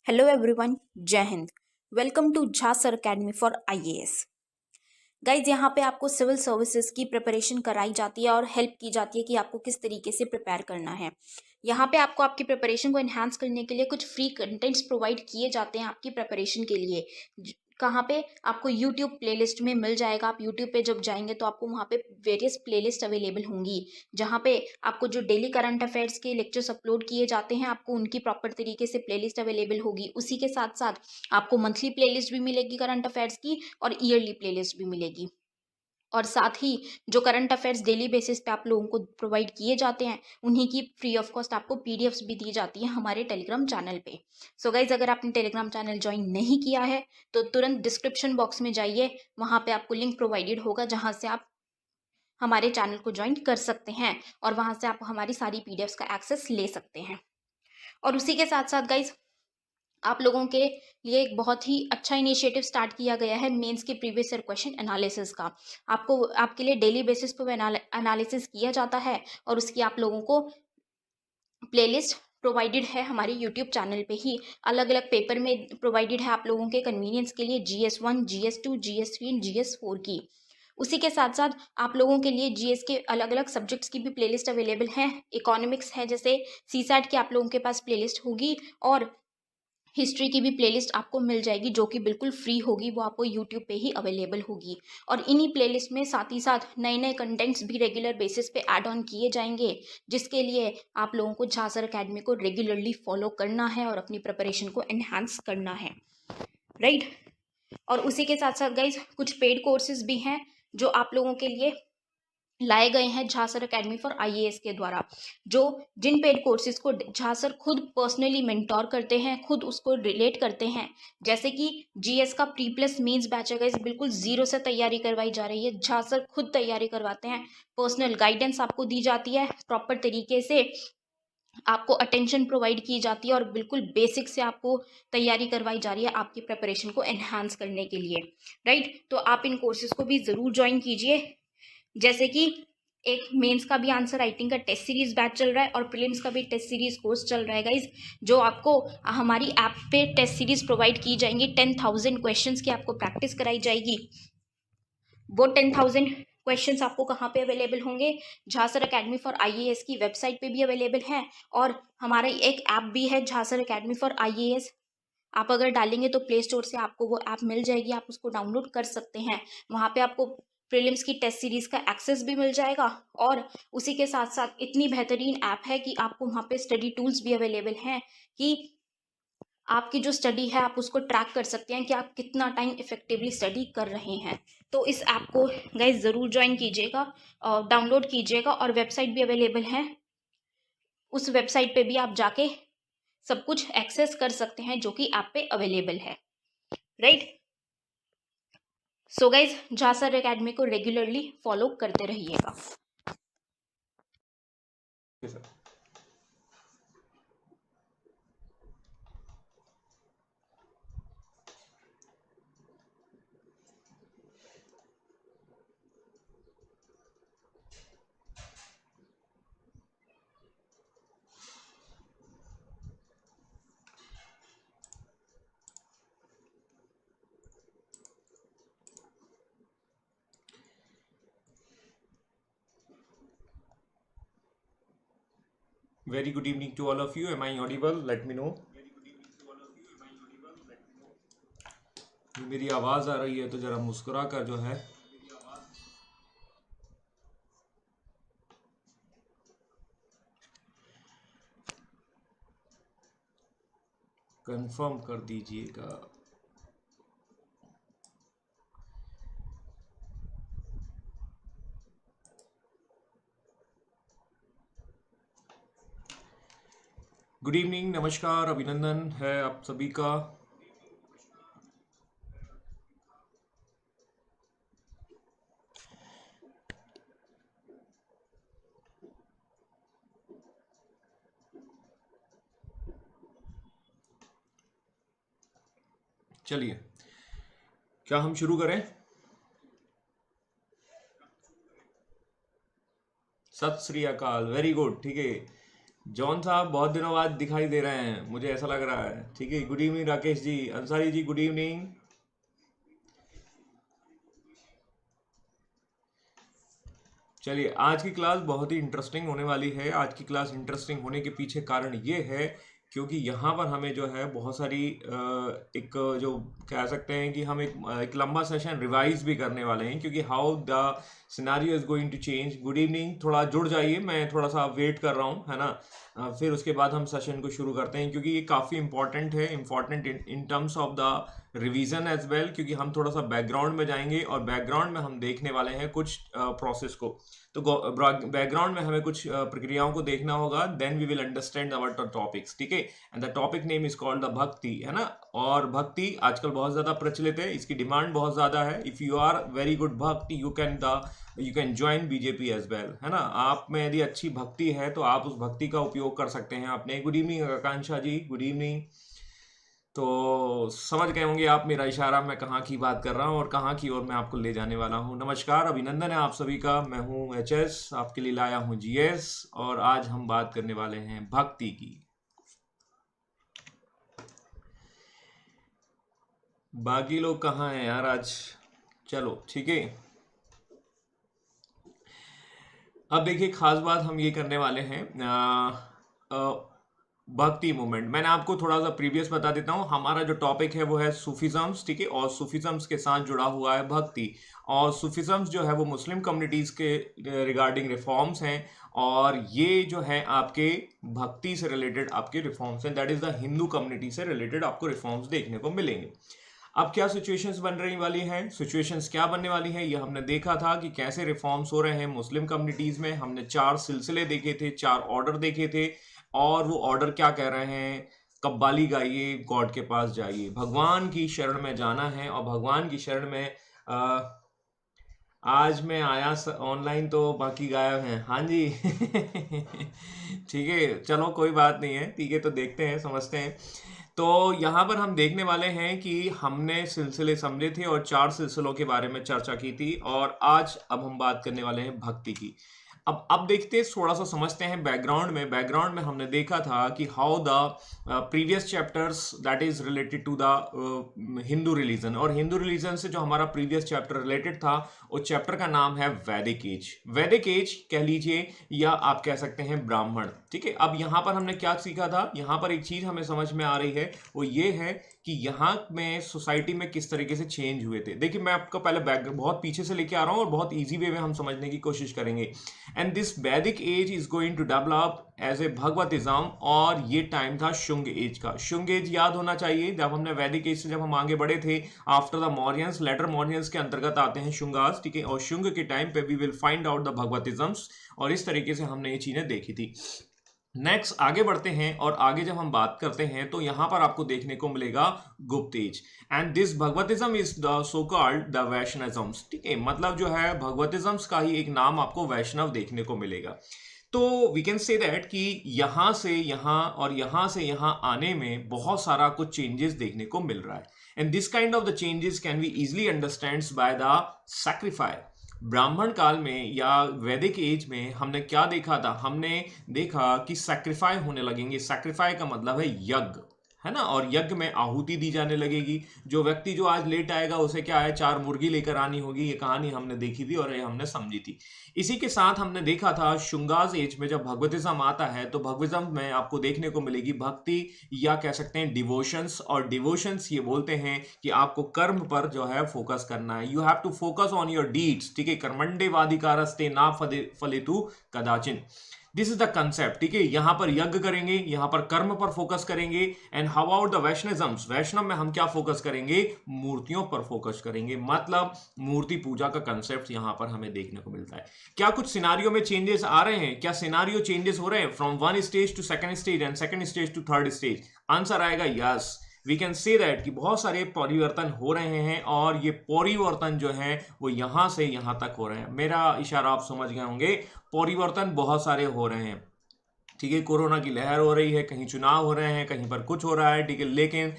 Hello everyone, जय हिंद। Welcome to Jha sir academy for IAS. Guys, यहाँ पे आपको सिविल सर्विसेज की प्रिपरेशन कराई जाती है और हेल्प की जाती है कि आपको किस तरीके से प्रिपेयर करना है। यहाँ पे आपको आपकी प्रिपरेशन को एनहांस करने के लिए कुछ फ्री कंटेंट्स प्रोवाइड किए जाते हैं आपकी प्रिपरेशन के लिए। कहाँ पे आपको यूट्यूब प्लेलिस्ट में मिल जाएगा। आप यूट्यूब पे जब जाएंगे तो आपको वहाँ पे वेरियस प्लेलिस्ट अवेलेबल होंगी, जहाँ पे आपको जो डेली करंट अफेयर्स के लेक्चर्स अपलोड किए जाते हैं आपको उनकी प्रॉपर तरीके से प्लेलिस्ट अवेलेबल होगी। उसी के साथ साथ आपको मंथली प्लेलिस्ट भी मिलेगी करंट अफेयर्स की और ईयरली प्लेलिस्ट भी मिलेगी। और साथ ही जो करंट अफेयर्स डेली बेसिस पे आप लोगों को प्रोवाइड किए जाते हैं उन्हीं की फ्री ऑफ कॉस्ट आपको पीडीएफ्स भी दी जाती है हमारे टेलीग्राम चैनल पे। सो गाइज, अगर आपने टेलीग्राम चैनल ज्वाइन नहीं किया है तो तुरंत डिस्क्रिप्शन बॉक्स में जाइए, वहाँ पे आपको लिंक प्रोवाइडेड होगा जहाँ से आप हमारे चैनल को ज्वाइन कर सकते हैं और वहाँ से आप हमारी सारी पीडीएफ्स का एक्सेस ले सकते हैं। और उसी के साथ साथ गाइज, आप लोगों के लिए एक बहुत ही अच्छा इनिशिएटिव स्टार्ट किया गया है मेंस के प्रीवियस ईयर क्वेश्चन एनालिसिस का। आपको आपके लिए डेली बेसिस पर एनालिसिस किया जाता है और उसकी आप लोगों को प्लेलिस्ट प्रोवाइडेड है हमारे यूट्यूब चैनल पे ही। अलग अलग पेपर में प्रोवाइडेड है आप लोगों के कन्वीनियंस के लिए, GS1, GS2, GS3 and GS4 की। उसी के साथ साथ आप लोगों के लिए जीएस के अलग अलग सब्जेक्ट्स की भी प्लेलिस्ट अवेलेबल है। इकोनॉमिक्स है, जैसे सीसैट की आप लोगों के पास प्लेलिस्ट होगी और हिस्ट्री की भी प्लेलिस्ट आपको मिल जाएगी जो कि बिल्कुल फ्री होगी, वो आपको यूट्यूब पे ही अवेलेबल होगी। और इन्हीं प्लेलिस्ट में साथ ही साथ नए नए कंटेंट्स भी रेगुलर बेसिस पे ऐड ऑन किए जाएंगे, जिसके लिए आप लोगों को झा सर अकेडमी को रेगुलरली फॉलो करना है और अपनी प्रिपरेशन को एनहांस करना है, राइट। और उसी के साथ साथ गाइज, कुछ पेड कोर्सेज भी हैं जो आप लोगों के लिए लाए गए हैं Jha sir academy for IAS के द्वारा, जो जिन पेड कोर्सेज को झा सर खुद पर्सनली मेंटोर करते हैं, खुद उसको रिलेट करते हैं। जैसे कि जीएस का प्री प्लस मेंस बैच है गाइस, बिल्कुल जीरो से तैयारी करवाई जा रही है। झा सर खुद तैयारी करवाते हैं, पर्सनल गाइडेंस आपको दी जाती है, प्रॉपर तरीके से आपको अटेंशन प्रोवाइड की जाती है और बिल्कुल बेसिक से आपको तैयारी करवाई जा रही है आपकी प्रिपरेशन को एनहांस करने के लिए, राइट। तो आप इन कोर्सेज को भी ज़रूर ज्वाइन कीजिए। जैसे कि एक मेंस का भी आंसर राइटिंग का टेस्ट सीरीज बैच चल रहा है और प्रीलिम्स का भी टेस्ट सीरीज कोर्स चल रहा है गाइज, जो आपको हमारी ऐप पे टेस्ट सीरीज प्रोवाइड की जाएंगी। 10,000 क्वेश्चंस की आपको प्रैक्टिस कराई जाएगी। वो 10,000 क्वेश्चंस आपको कहाँ पे अवेलेबल होंगे? Jha sir academy for IAS की वेबसाइट पे भी अवेलेबल है और हमारा एक ऐप भी है Jha sir academy for IAS. आप अगर डालेंगे तो प्ले स्टोर से आपको वो ऐप मिल जाएगी, आप उसको डाउनलोड कर सकते हैं। वहाँ पे आपको प्रीलिम्स की टेस्ट सीरीज का एक्सेस भी मिल जाएगा और उसी के साथ साथ इतनी बेहतरीन ऐप है कि आपको वहाँ पे स्टडी टूल्स भी अवेलेबल हैं कि आपकी जो स्टडी है आप उसको ट्रैक कर सकते हैं कि आप कितना टाइम इफेक्टिवली स्टडी कर रहे हैं। तो इस ऐप को गाइज ज़रूर ज्वाइन कीजिएगा, डाउनलोड कीजिएगा और वेबसाइट भी अवेलेबल है। उस वेबसाइट पे भी आप जाके सब कुछ एक्सेस कर सकते हैं जो कि ऐप पे अवेलेबल है, right. So guys, Jha sir academy को रेगुलरली फॉलो करते रहिएगा। Very good evening to all of you. Am I audible? Let me know. मेरी आवाज आ रही है तो जरा मुस्कुरा कर जो है कंफर्म कर दीजिएगा। गुड इवनिंग, नमस्कार, अभिनंदन है आप सभी का। चलिए, क्या हम शुरू करें? सत श्री अकाल, वेरी गुड, ठीक है। जॉन साहब बहुत दिनों बाद दिखाई दे रहे हैं, मुझे ऐसा लग रहा है। ठीक है, good evening Rakesh ji, Ansari ji good evening. चलिए, आज की क्लास बहुत ही इंटरेस्टिंग होने वाली है। आज की क्लास इंटरेस्टिंग होने के पीछे कारण ये है क्योंकि यहाँ पर हमें जो है बहुत सारी एक जो कह सकते हैं कि हम एक लंबा सेशन रिवाइज भी करने वाले हैं, क्योंकि how the scenario is going to change. Good evening, थोड़ा जुड़ जाइए, मैं थोड़ा सा वेट कर रहा हूँ, है ना। फिर उसके बाद हम सेशन को शुरू करते हैं, क्योंकि ये काफ़ी इंपॉर्टेंट है, important in terms of the revision as well, क्योंकि हम थोड़ा सा बैकग्राउंड में जाएंगे और बैकग्राउंड में हम देखने वाले हैं कुछ प्रोसेस को। तो बैकग्राउंड में हमें कुछ प्रक्रियाओं को देखना होगा, then we will understand our topics. ठीक है, and the topic name is called the Bhakti, है ना। और भक्ति आजकल बहुत ज्यादा प्रचलित है, इसकी डिमांड बहुत ज्यादा है। If you are very good bhakti, you can join BJP as well, है ना। आप में यदि अच्छी भक्ति है तो आप उस भक्ति का उपयोग कर सकते हैं अपने। गुड इवनिंग आकांक्षा जी, गुड इवनिंग। तो समझ गए होंगे आप मेरा इशारा, मैं कहाँ की बात कर रहा हूँ और कहाँ की ओर मैं आपको ले जाने वाला हूँ। नमस्कार, अभिनंदन है आप सभी का। मैं हूँ एचएस, आपके लिए लाया हूँ जीएस, और आज हम बात करने वाले हैं भक्ति की। बाकी लोग कहाँ हैं यार आज? चलो ठीक है। अब देखिए, खास बात हम ये करने वाले हैं भक्ति मूवमेंट। मैंने आपको थोड़ा सा प्रीवियस बता देता हूँ, हमारा जो टॉपिक है वो है सूफिज्म्स, ठीक है। और सूफिज्म्स के साथ जुड़ा हुआ है भक्ति। और सूफिज्म्स जो है वो मुस्लिम कम्युनिटीज़ के रिगार्डिंग रिफॉर्म्स हैं, और ये जो है आपके भक्ति से रिलेटेड आपके रिफॉर्म्स हैं, that is the Hindu community से रिलेटेड आपको रिफॉर्म्स देखने को मिलेंगे। अब क्या सिचुएशंस बन रही वाली हैं, सिचुएशंस क्या बनने वाली हैं, ये हमने देखा था कि कैसे रिफॉर्म्स हो रहे हैं मुस्लिम कम्युनिटीज़ में। हमने 4 सिलसिले देखे थे, 4 ऑर्डर देखे थे, और वो ऑर्डर क्या कह रहे हैं? कव्वाली गाइए, गॉड के पास जाइए, भगवान की शरण में जाना है। और भगवान की शरण में आज मैं आया ऑनलाइन तो बाकी गायब हैं, हाँ जी। ठीक है, चलो कोई बात नहीं है, ठीक है। तो देखते हैं, समझते हैं। तो यहाँ पर हम देखने वाले हैं कि हमने सिलसिले समझे थे और 4 सिलसिलों के बारे में चर्चा की थी, और आज अब हम बात करने वाले हैं भक्ति की। अब देखते हैं, थोड़ा सा समझते हैं बैकग्राउंड में हमने देखा था कि how the previous chapters that is related to the Hindu religion. और हिंदू रिलीजन से जो हमारा प्रीवियस चैप्टर रिलेटेड था, उस चैप्टर का नाम है वैदिक एज। वैदिक एज कह लीजिए, या आप कह सकते हैं ब्राह्मण, ठीक है। अब यहाँ पर हमने क्या सीखा था? यहाँ पर एक चीज हमें समझ में आ रही है, वो ये है कि यहाँ में सोसाइटी में किस तरीके से चेंज हुए थे। देखिए, मैं आपको पहले बैकग्राउंड बहुत पीछे से लेके आ रहा हूँ और बहुत इजी वे में हम समझने की कोशिश करेंगे। And this Vedic age is going to develop as a Bhagavatism, और ये टाइम था शुंग एज का। शुंग एज याद होना चाहिए, जब हमने वैदिक एज से जब हम आगे बढ़े थे, after the Mauryans, later Mauryans के अंतर्गत आते हैं शुंगास, ठीक है। और शुंग के टाइम पे we will find out the Bhagavatisms, और इस तरीके से हमने ये चीजें देखी थी। नेक्स्ट आगे बढ़ते हैं, और आगे जब हम बात करते हैं तो यहां पर आपको देखने को मिलेगा Gupta age. And this Bhagavatism is the so called the Vaishnavisms, ठीक है। मतलब जो है भगवतिज्म्स का ही एक नाम आपको वैष्णव देखने को मिलेगा। तो वी कैन से दैट कि यहां से यहां और यहां से यहां आने में बहुत सारा कुछ चेंजेस देखने को मिल रहा है। And this kind of the changes can be easily understand by the sacrifice. ब्राह्मण काल में या वैदिक एज में हमने क्या देखा था? हमने देखा कि सैक्रिफाई होने लगेंगे। सैक्रिफाई का मतलब है यज्ञ, है ना। और यज्ञ में आहुति दी जाने लगेगी। जो व्यक्ति जो आज लेट आएगा उसे क्या है, 4 मुर्गी लेकर आनी होगी। ये कहानी हमने देखी थी और ये हमने समझी थी। इसी के साथ हमने देखा था शुंगाज एज में जब भगवतिज्म आता है, तो भगवतिज्म में आपको देखने को मिलेगी भक्ति, या कह सकते हैं डिवोशंस। और डिवोशंस ये बोलते हैं कि आपको कर्म पर जो है फोकस करना है। You have to focus on your deeds, ठीक है। कर्मण्डे वाधिकारस्ते ना फलेतु कदाचिन, दिस इज द कंसेप्ट, ठीक है। यहां पर यज्ञ करेंगे, यहां पर कर्म पर फोकस करेंगे। And how about the Vaishnavisms? Vaishnav में हम क्या फोकस करेंगे? मूर्तियों पर फोकस करेंगे। मतलब मूर्ति पूजा का कंसेप्ट यहां पर हमें देखने को मिलता है। क्या कुछ सिनारियो में चेंजेस आ रहे हैं? क्या सिनारियो चेंजेस हो रहे हैं from 1 stage to 2nd stage and 2nd stage to 3rd stage? Answer आएगा yes. We can say that कि बहुत सारे परिवर्तन हो रहे हैं, और ये परिवर्तन जो है वो यहां से यहां तक हो रहे हैं। मेरा इशारा आप समझ गए होंगे, परिवर्तन बहुत सारे हो रहे हैं। ठीक है, कोरोना की लहर हो रही है, कहीं चुनाव हो रहे हैं, कहीं पर कुछ हो रहा है, ठीक है, लेकिन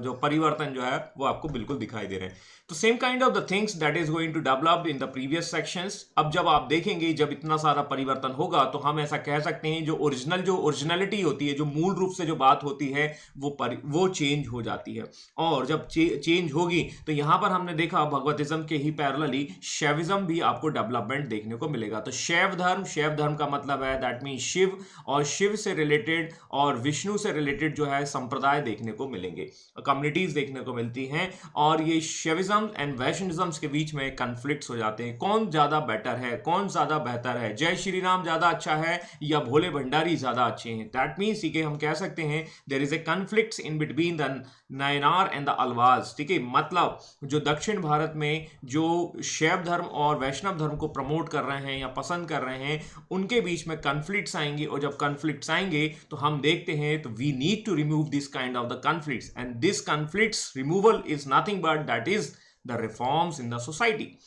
जो परिवर्तन जो है वो आपको बिल्कुल दिखाई दे रहे हैं। तो same kind of the things that is going to develop in the previous sections. अब जब आप देखेंगे, जब इतना सारा परिवर्तन होगा, तो हम ऐसा कह सकते हैं जो ओरिजिनलिटी होती है, जो मूल रूप से जो बात होती है, वो चेंज हो जाती है। और जब चेंज होगी, तो यहां पर हमने देखा भगवतिज्म के ही पैरेलली शैविज्म भी आपको डेवलपमेंट देखने को मिलेगा। तो शैव धर्म का मतलब है दैट मीन शिव, और शिव से रिलेटेड और विष्णु से रिलेटेड जो है संप्रदाय देखने को मिलेंगे, कम्युनिटीज देखने को मिलती हैं। और ये शैविज्म एंड वैष्णविज्म के बीच में कन्फ्लिक्ट्स हो जाते हैं। कौन ज्यादा बेटर है, कौन ज्यादा बेहतर है, जय श्री राम ज्यादा अच्छा है या भोले भंडारी ज्यादा अच्छे हैं? दैट मीन्स कि हम कह सकते हैं there is a conflict in between the Nayanar and the Alvars. ठीक है, मतलब जो दक्षिण भारत में जो शैव धर्म और वैष्णव धर्म को प्रमोट कर रहे हैं या पसंद कर रहे हैं, उनके बीच में कन्फ्लिक्ट्स आएंगे। और जब कन्फ्लिक्ट्स आएंगे तो हम देखते हैं, तो we need to remove this kind of the conflicts, and this conflicts removal is nothing but that is the reforms in the society.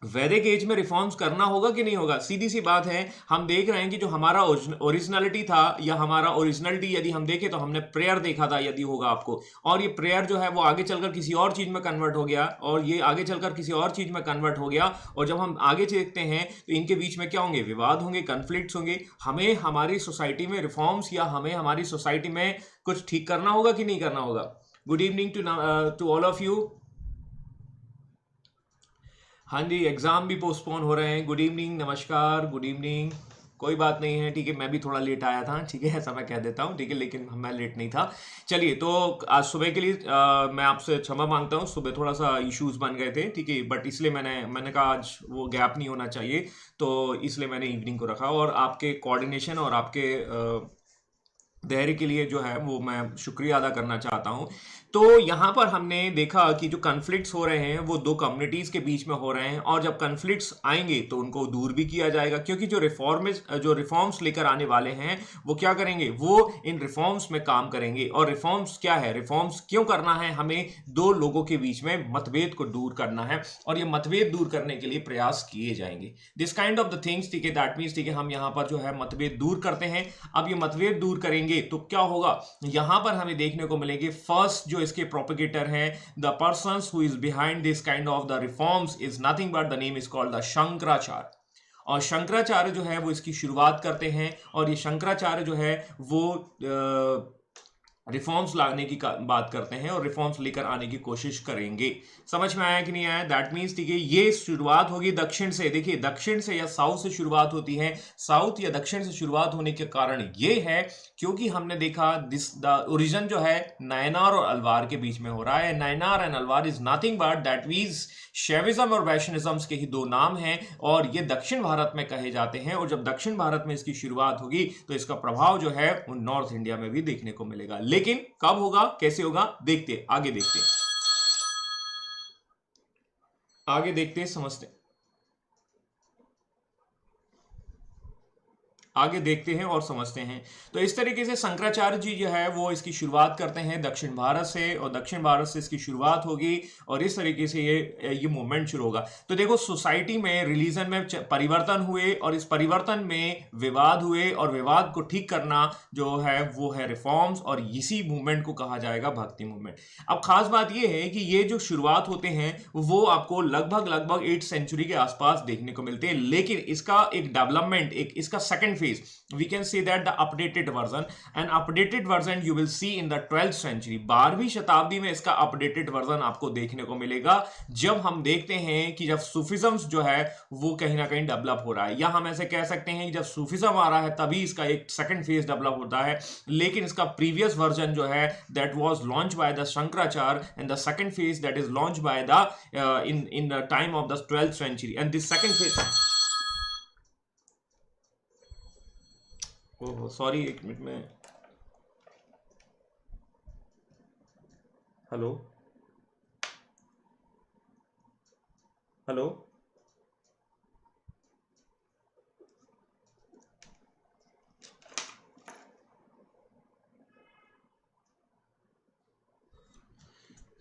Vedic age में रिफॉर्म्स करना होगा कि नहीं होगा? सीधी सी बात है, हम देख रहे हैं कि जो हमारा ओरिजिनलिटी था या हमारा ओरिजिनलिटी यदि हम देखें तो हमने प्रेयर देखा था, यदि होगा आपको, और ये प्रेयर जो है वो आगे चलकर किसी और चीज में कन्वर्ट हो गया, और ये आगे चलकर किसी और चीज में कन्वर्ट हो गया। और जब हम आगे देखते हैं तो इनके बीच में क्या होंगे? विवाद होंगे, कन्फ्लिक्ट्स होंगे। हमें हमारी सोसाइटी में रिफॉर्म्स या हमें हमारी सोसाइटी में कुछ ठीक करना होगा कि नहीं करना होगा? Good evening to all of you. हाँ जी, एग्जाम भी पोस्टपोन हो रहे हैं। गुड इवनिंग, नमस्कार, गुड इवनिंग। कोई बात नहीं है, ठीक है, मैं भी थोड़ा लेट आया था, ठीक है, ऐसा मैं कह देता हूँ, ठीक है, लेकिन मैं लेट नहीं था। चलिए, तो आज सुबह के लिए मैं आपसे क्षमा मांगता हूँ, सुबह थोड़ा सा इश्यूज बन गए थे, ठीक है, बट इसलिए मैंने कहा आज वो गैप नहीं होना चाहिए, तो इसलिए मैंने इवनिंग को रखा। और आपके कोऑर्डिनेशन और आपके धैर्य के लिए जो है वो मैं शुक्रिया अदा करना चाहता हूं। तो यहां पर हमने देखा कि जो कन्फ्लिक्ट्स हो रहे हैं वो दो कम्युनिटीज के बीच में हो रहे हैं, और जब कन्फ्लिक्ट्स आएंगे तो उनको दूर भी किया जाएगा, क्योंकि जो रिफॉर्म्स लेकर आने वाले हैं वो क्या करेंगे? वो इन रिफॉर्म्स में काम करेंगे। और रिफॉर्म्स क्या है, रिफॉर्म्स क्यों करना है? हमें दो लोगों के बीच में मतभेद को दूर करना है, और ये मतभेद दूर करने के लिए प्रयास किए जाएंगे। This kind of the things, ठीक है, दैट मीन्स, ठीक है, हम यहाँ पर जो है मतभेद दूर करते हैं। अब ये मतभेद दूर करेंगे तो क्या होगा? यहां पर हमें देखने को मिलेंगे, फर्स्ट जो इसके प्रोपेगेटर हैं, the person who is behind this kind of the reforms is nothing but the name is called the Shankaracharya. और शंकराचार्य जो है वो इसकी शुरुआत करते हैं, और ये शंकराचार्य जो है वो रिफॉर्म्स लाने की बात करते हैं और रिफॉर्म्स लेकर आने की कोशिश करेंगे। समझ में आया कि नहीं आया? दैट मीन्स, ठीक है, ये शुरुआत होगी दक्षिण से। देखिए, दक्षिण से या साउथ से शुरुआत होती है। साउथ या दक्षिण से शुरुआत होने के कारण ये है क्योंकि हमने देखा दिस द ओरिजिन जो है नायनार और अलवार के बीच में हो रहा है। Nayanar and Alvar is nothing but that means Shaivism और वैष्णविज्म के ही दो नाम हैं, और ये दक्षिण भारत में कहे जाते हैं। और जब दक्षिण भारत में इसकी शुरुआत होगी तो इसका प्रभाव जो है वो नॉर्थ इंडिया में भी देखने को मिलेगा। लेकिन कब होगा, कैसे होगा, देखते आगे, देखते समझते, आगे देखते हैं और समझते हैं। तो इस तरीके से शंकराचार्य जी जो है वो इसकी शुरुआत करते हैं दक्षिण भारत से, और दक्षिण भारत से इसकी शुरुआत होगी, और इस तरीके से ये मूवमेंट शुरू होगा। तो देखो, सोसाइटी में, रिलीजन में परिवर्तन हुए, और इस परिवर्तन में विवाद हुए, और विवाद को ठीक करना जो है वो है रिफॉर्म्स, और इसी मूवमेंट को कहा जाएगा भक्ति मूवमेंट। अब खास बात यह है कि ये जो शुरुआत होते हैं वो आपको लगभग 8th सेंचुरी के आसपास देखने को मिलते हैं, लेकिन इसका एक डेवलपमेंट, एक इसका second phase, we can see that the updated version you will see in the 12th century। 12वीं शताब्दी में इसका अपडेटेड वर्जन आपको देखने को मिलेगा, जब हम देखते हैं कि जब सूफिज्म जो है वो कहीं ना कहीं डेवलप हो रहा है, या हम ऐसे कह सकते हैं कि जब सूफिज्म आ रहा है तभी इसका एक सेकंड फेज डेवलप होता है। लेकिन इसका प्रीवियस वर्जन जो है that was launch by the Shankaracharya, and the second phase that is launch by the in the time of the 12th century, and this second phase, oh sorry, एक minute में, hello hello,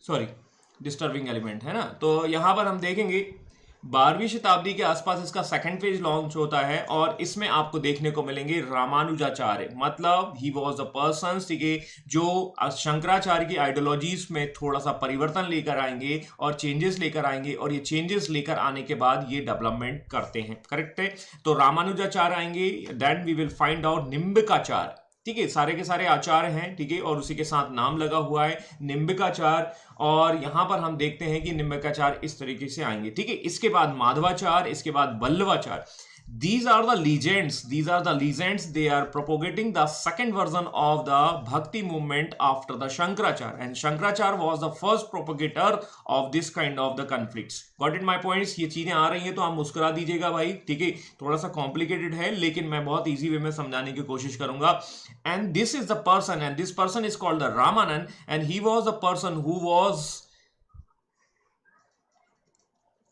sorry, disturbing element है ना। तो यहां पर हम देखेंगे 12वीं शताब्दी के आसपास इसका सेकंड फेज लॉन्च होता है और इसमें आपको देखने को मिलेंगे रामानुजाचार्य, मतलब ही वॉज अ पर्सन, ठीक है, जो शंकराचार्य की आइडियोलॉजीज में थोड़ा सा परिवर्तन लेकर आएंगे और चेंजेस लेकर आएंगे, और ये चेंजेस लेकर आने के बाद ये डेवलपमेंट करते हैं। करेक्ट है। तो रामानुजाचार्य आएंगे, then we will find out Nimbikacharya, ठीक है, सारे के सारे आचार्य हैं, ठीक है, और उसी के साथ नाम लगा हुआ है निम्बिकाचार्य। और यहां पर हम देखते हैं कि निम्बिकाचार्य इस तरीके से आएंगे, ठीक है। इसके बाद माधवाचार्य, इसके बाद Vallabhacharya. These are the legends. These are the legends. They are propagating the second version of the Bhakti movement after the Shankaracharya. And Shankaracharya was the first propagator of this kind of the conflicts. Got it my points? ये चीजें आ रही हैं तो आप मुस्कुरा दीजिएगा भाई, ठीक है। थोड़ा सा कॉम्प्लिकेटेड है लेकिन मैं बहुत इजी वे में समझाने की कोशिश करूंगा। And this is the person, and this person is called the Ramanand, and he was the person who was,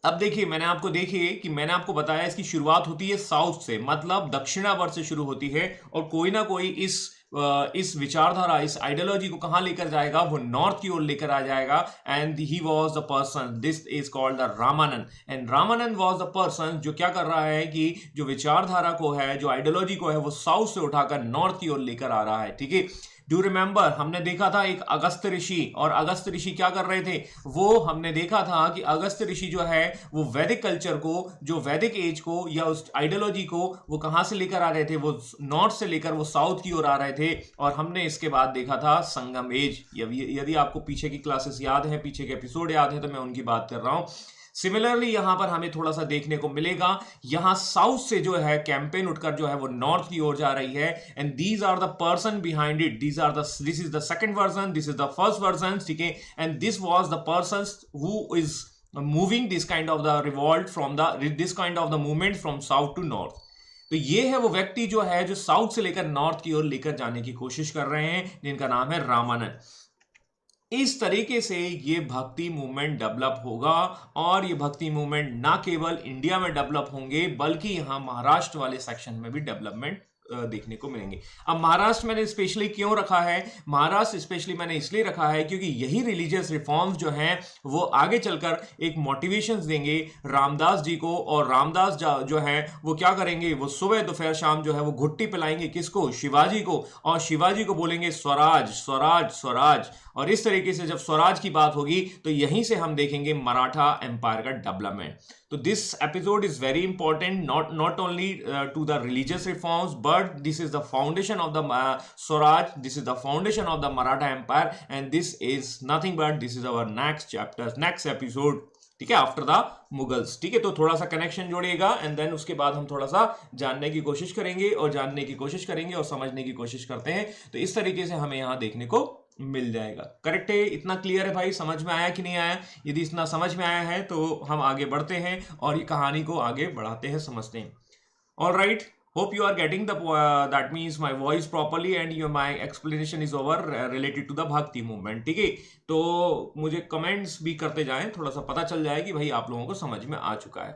अब देखिए मैंने आपको बताया इसकी शुरुआत होती है साउथ से, मतलब दक्षिणावर्त से शुरू होती है, और कोई ना कोई इस विचारधारा, इस आइडियोलॉजी को कहां लेकर जाएगा, वो नॉर्थ की ओर लेकर आ जाएगा। And he was the person, this is called the Ramanand. And Ramanand was the person जो क्या कर रहा है कि जो विचारधारा को है, जो आइडियोलॉजी को है, वो साउथ से उठाकर नॉर्थ की ओर लेकर आ रहा है, ठीक है। डू रिमेंबर, हमने देखा था एक अगस्त ऋषि, और अगस्त ऋषि क्या कर रहे थे, वो हमने देखा था कि अगस्त ऋषि जो है वो वैदिक कल्चर को, जो वैदिक एज को या उस आइडियोलॉजी को वो कहां से लेकर आ रहे थे, वो नॉर्थ से लेकर वो साउथ की ओर आ रहे थे। और हमने इसके बाद देखा था संगम एज। यदि आपको पीछे की क्लासेस याद है, पीछे के एपिसोड याद है, तो मैं उनकी बात कर रहा हूं। सिमिलरली यहां पर हमें थोड़ा सा देखने को मिलेगा, यहां साउथ से जो है कैंपेन उठकर जो है वो नॉर्थ की ओर जा रही है। And these are the person behind it, this is the second version, this is the first version, ठीक है। And this was the person who is moving this kind of the revolt from this kind of the movement from south to north. तो ये है वो व्यक्ति जो है जो साउथ से लेकर नॉर्थ की ओर लेकर जाने की कोशिश कर रहे हैं, जिनका नाम है रामानंद। इस तरीके से ये भक्ति मूवमेंट डेवलप होगा, और ये भक्ति मूवमेंट ना केवल इंडिया में डेवलप होंगे बल्कि यहां महाराष्ट्र वाले सेक्शन में भी डेवलपमेंट देखने को मिलेंगे। अब महाराष्ट्र मैंने स्पेशली क्यों रखा है, महाराष्ट्र स्पेशली मैंने इसलिए रखा है क्योंकि यही रिलीजियस रिफॉर्म्स जो हैं वो आगे चलकर एक मोटिवेशंस देंगे रामदास जी को, और रामदास जो है वो क्या करेंगे, वो सुबह दोपहर शाम जो है वो घुट्टी पिलाएंगे किसको, शिवाजी को, और शिवाजी को बोलेंगे स्वराज स्वराज स्वराज। और इस तरीके से जब स्वराज की बात होगी तो यहीं से हम देखेंगे मराठा एम्पायर का डेवलपमेंट। तो this episode is very important, not only to the religious reforms, but this is the foundation of the Swaraj, this is the foundation of the Maratha empire, and this is nothing but this is our next chapter, next episode, ठीक है, after the Mughals, ठीक है। तो थोड़ा सा connection जोड़िएगा, and then उसके बाद हम थोड़ा सा जानने की कोशिश करेंगे और समझने की कोशिश करते हैं। तो इस तरीके से हमें यहां देखने को मिल जाएगा। करेक्ट है, इतना क्लियर है भाई, समझ में आया कि नहीं आया? यदि इतना समझ में आया है तो हम आगे बढ़ते हैं और ये कहानी को आगे बढ़ाते हैं, समझते हैं। Alright, hope you are getting that means my voice properly and my explanation is over related to the bhakti movement, ठीक है। तो मुझे कमेंट्स भी करते जाएं, थोड़ा सा पता चल जाए कि भाई आप लोगों को समझ में आ चुका है,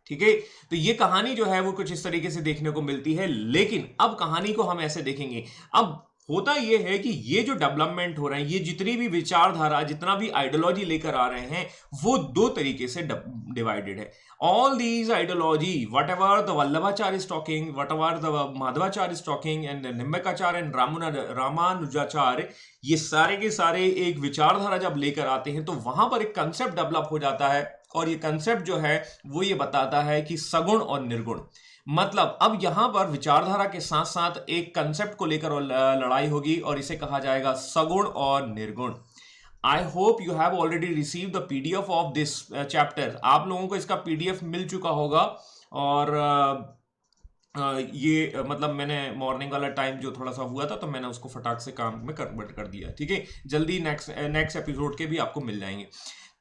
ठीक है। तो ये कहानी जो है वो कुछ इस तरीके से देखने को मिलती है, लेकिन अब कहानी को हम ऐसे देखेंगे। अब होता यह है कि ये जो डेवलपमेंट हो रहे हैं, ये जितनी भी विचारधारा, जितना भी आइडियोलॉजी लेकर आ रहे हैं, वो दो तरीके से डिवाइडेड है। All these ideology, what ever the Vallabhacharya is talking, what ever the Madhvacharya is talking, and Nimbarkacharya and Ramanujacharya, ये सारे के सारे एक विचारधारा जब लेकर आते हैं तो वहां पर एक कंसेप्ट डेवलप हो जाता है, और ये कंसेप्ट जो है वो ये बताता है कि सगुण और निर्गुण, मतलब अब यहां पर विचारधारा के साथ साथ एक कंसेप्ट को लेकर लड़ाई होगी, और इसे कहा जाएगा सगुण और निर्गुण। आई hope you have already receive the PDF of this chapter. आप लोगों को इसका पीडीएफ मिल चुका होगा, और ये मतलब मैंने मॉर्निंग वाला टाइम जो थोड़ा सा हुआ था तो मैंने उसको फटाक से काम में कन्वर्ट कर दिया, ठीक है। जल्दी नेक्स्ट एपिसोड के भी आपको मिल जाएंगे।